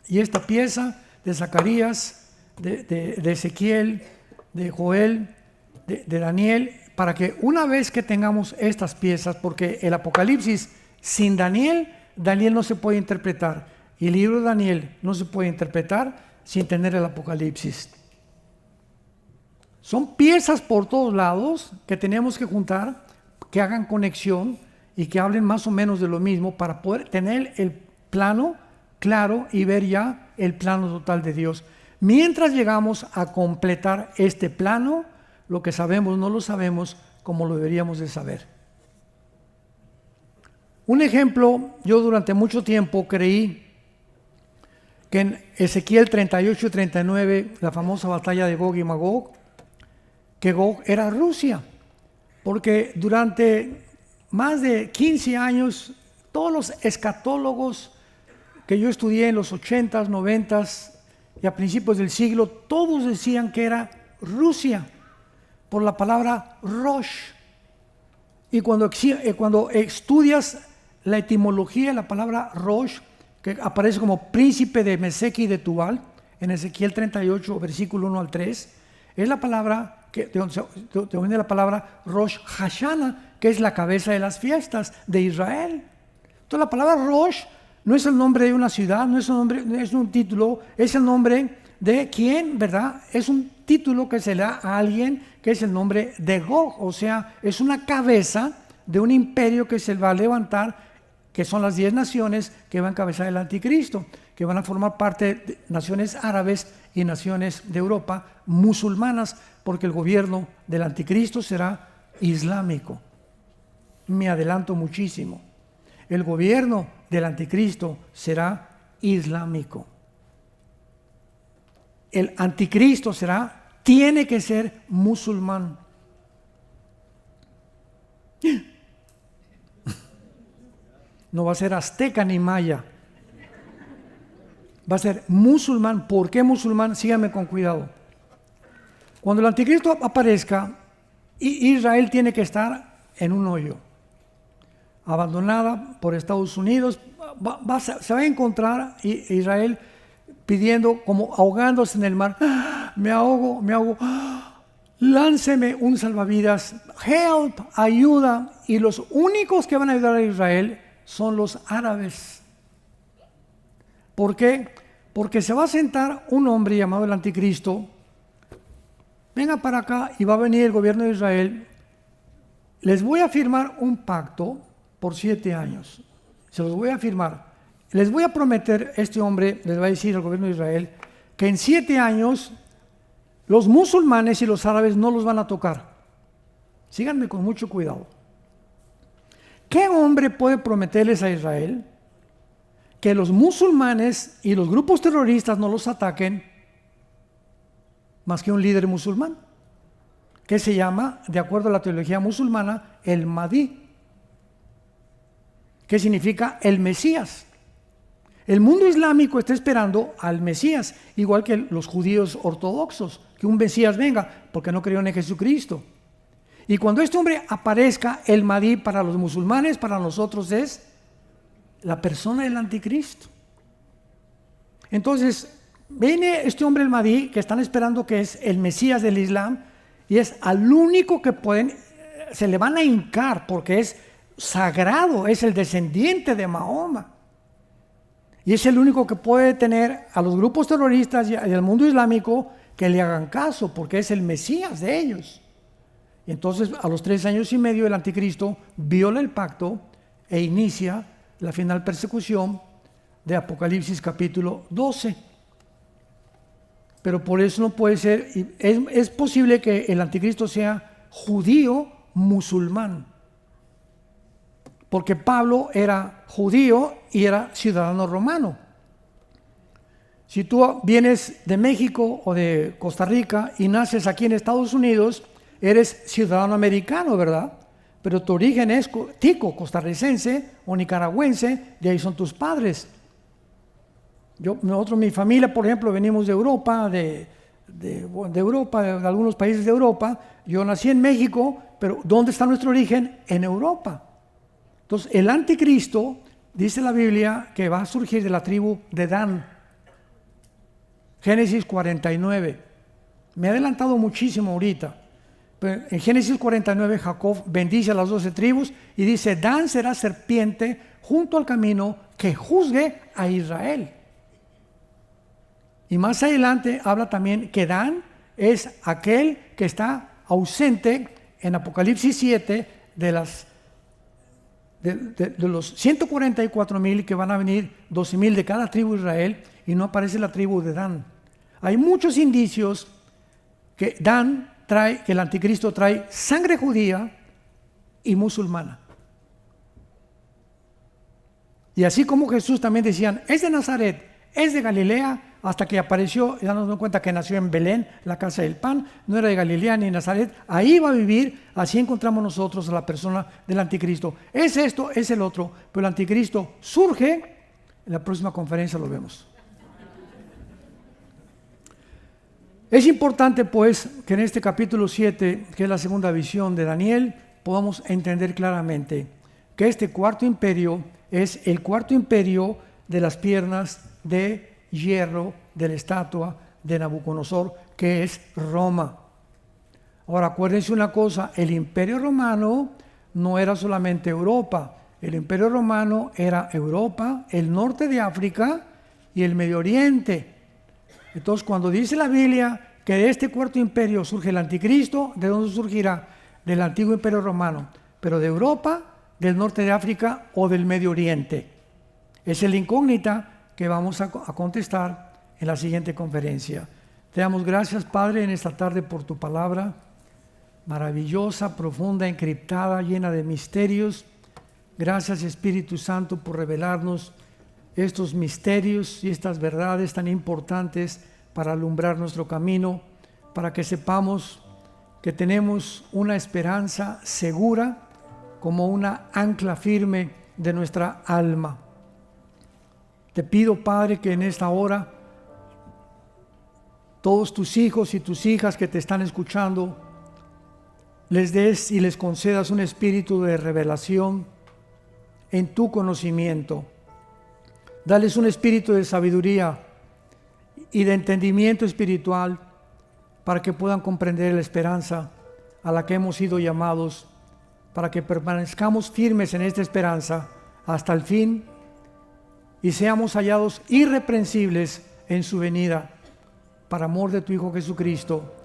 y esta pieza de Zacarías, de Ezequiel, de Joel, de Daniel, para que una vez que tengamos estas piezas, porque el Apocalipsis sin Daniel no se puede interpretar, y el libro de Daniel no se puede interpretar sin tener el Apocalipsis. Son piezas por todos lados que tenemos que juntar, que hagan conexión y que hablen más o menos de lo mismo para poder tener el plano claro y ver ya el plano total de Dios. Mientras llegamos a completar este plano, lo que sabemos no lo sabemos como lo deberíamos de saber. Un ejemplo, yo durante mucho tiempo creí que en Ezequiel 38 y 39, la famosa batalla de Gog y Magog, que Gog era Rusia, porque durante más de 15 años todos los escatólogos que yo estudié en los 80s, 90s y a principios del siglo, todos decían que era Rusia, por la palabra Rosh. Y cuando estudias la etimología de la palabra Rosh, que aparece como príncipe de Mesec y de Tubal, en Ezequiel 38, versículo 1 al 3, es la palabra de donde viene la palabra Rosh Hashanah, que es la cabeza de las fiestas de Israel. Entonces la palabra Rosh no es el nombre de una ciudad, no es un título, es el nombre de quién, ¿verdad? Es un título que se le da a alguien que es el nombre de Gog, o sea, es una cabeza de un imperio que se va a levantar, que son las 10 naciones que van a encabezar el anticristo, que van a formar parte de naciones árabes y naciones de Europa musulmanas, porque el gobierno del anticristo será islámico. Me adelanto muchísimo. El gobierno del anticristo será islámico. El anticristo tiene que ser musulmán. No va a ser azteca ni maya. Va a ser musulmán. ¿Por qué musulmán? Síganme con cuidado. Cuando el anticristo aparezca, Israel tiene que estar en un hoyo, abandonada por Estados Unidos. Se va a encontrar Israel pidiendo, como ahogándose en el mar. Me ahogo, me ahogo. Lánceme un salvavidas. Help, ayuda. Y los únicos que van a ayudar a Israel son los árabes. ¿Por qué? Porque se va a sentar un hombre llamado el anticristo. Venga para acá y va a venir el gobierno de Israel. Les voy a firmar un pacto por 7 años. Se los voy a firmar. Les voy a prometer, este hombre les va a decir al gobierno de Israel, que en 7 años los musulmanes y los árabes no los van a tocar. Síganme con mucho cuidado. ¿Qué hombre puede prometerles a Israel que los musulmanes y los grupos terroristas no los ataquen más que un líder musulmán, que se llama, de acuerdo a la teología musulmana, el Mahdi, que significa el Mesías? El mundo islámico está esperando al Mesías, igual que los judíos ortodoxos, que un Mesías venga, porque no creyeron en Jesucristo. Y cuando este hombre aparezca, el Mahdi para los musulmanes, para nosotros es la persona del anticristo. Entonces, viene este hombre el Mahdi, que están esperando, que es el Mesías del Islam, y es al único que se le van a hincar, porque es sagrado, es el descendiente de Mahoma. Y es el único que puede tener a los grupos terroristas y al mundo islámico que le hagan caso, porque es el Mesías de ellos. Y entonces, a los 3 años y medio, el anticristo viola el pacto e inicia la final persecución de Apocalipsis capítulo 12. Pero por eso no puede ser, es posible que el anticristo sea judío musulmán, porque Pablo era judío y era ciudadano romano. Si tú vienes de México o de Costa Rica y naces aquí en Estados Unidos, eres ciudadano americano, ¿verdad? Pero tu origen es tico, costarricense o nicaragüense, de ahí son tus padres. Nosotros, mi familia, por ejemplo, venimos de Europa, de Europa, de algunos países de Europa. Yo nací en México, pero ¿dónde está nuestro origen? En Europa. Entonces, el anticristo, dice la Biblia, que va a surgir de la tribu de Dan. Génesis 49. Me he adelantado muchísimo ahorita. Pero en Génesis 49, Jacob bendice a las 12 tribus y dice: Dan será serpiente junto al camino que juzgue a Israel. Y más adelante habla también que Dan es aquel que está ausente en Apocalipsis 7 de los 144,000 que van a venir, 12,000 de cada tribu de Israel, y no aparece la tribu de Dan. Hay muchos indicios que que el anticristo trae sangre judía y musulmana. Y así como Jesús también decían, es de Nazaret, es de Galilea, hasta que apareció y dándonos cuenta que nació en Belén, la casa del pan, no era de Galilea ni de Nazaret, ahí va a vivir. Así encontramos nosotros a la persona del anticristo. Es esto, es el otro, pero el anticristo surge. En la próxima conferencia lo vemos. Es importante, pues, que en este capítulo 7, que es la segunda visión de Daniel, podamos entender claramente que este cuarto imperio es el cuarto imperio de las piernas de hierro de la estatua de Nabucodonosor, que es Roma. Ahora, acuérdense una cosa, el Imperio Romano no era solamente Europa, el Imperio Romano era Europa, el norte de África y el Medio Oriente. Entonces, cuando dice la Biblia que de este cuarto imperio surge el anticristo, ¿de dónde surgirá? Del antiguo Imperio Romano, pero de Europa, del norte de África o del Medio Oriente. Esa es la incógnita que vamos a contestar en la siguiente conferencia. Te damos gracias, Padre, en esta tarde por tu palabra, maravillosa, profunda, encriptada, llena de misterios. Gracias, Espíritu Santo, por revelarnos estos misterios y estas verdades tan importantes para alumbrar nuestro camino, para que sepamos que tenemos una esperanza segura como una ancla firme de nuestra alma. Te pido, Padre, que en esta hora todos tus hijos y tus hijas que te están escuchando, les des y les concedas un espíritu de revelación en tu conocimiento. Dales un espíritu de sabiduría y de entendimiento espiritual para que puedan comprender la esperanza a la que hemos sido llamados, para que permanezcamos firmes en esta esperanza hasta el fin y seamos hallados irreprensibles en su venida, para amor de tu Hijo Jesucristo.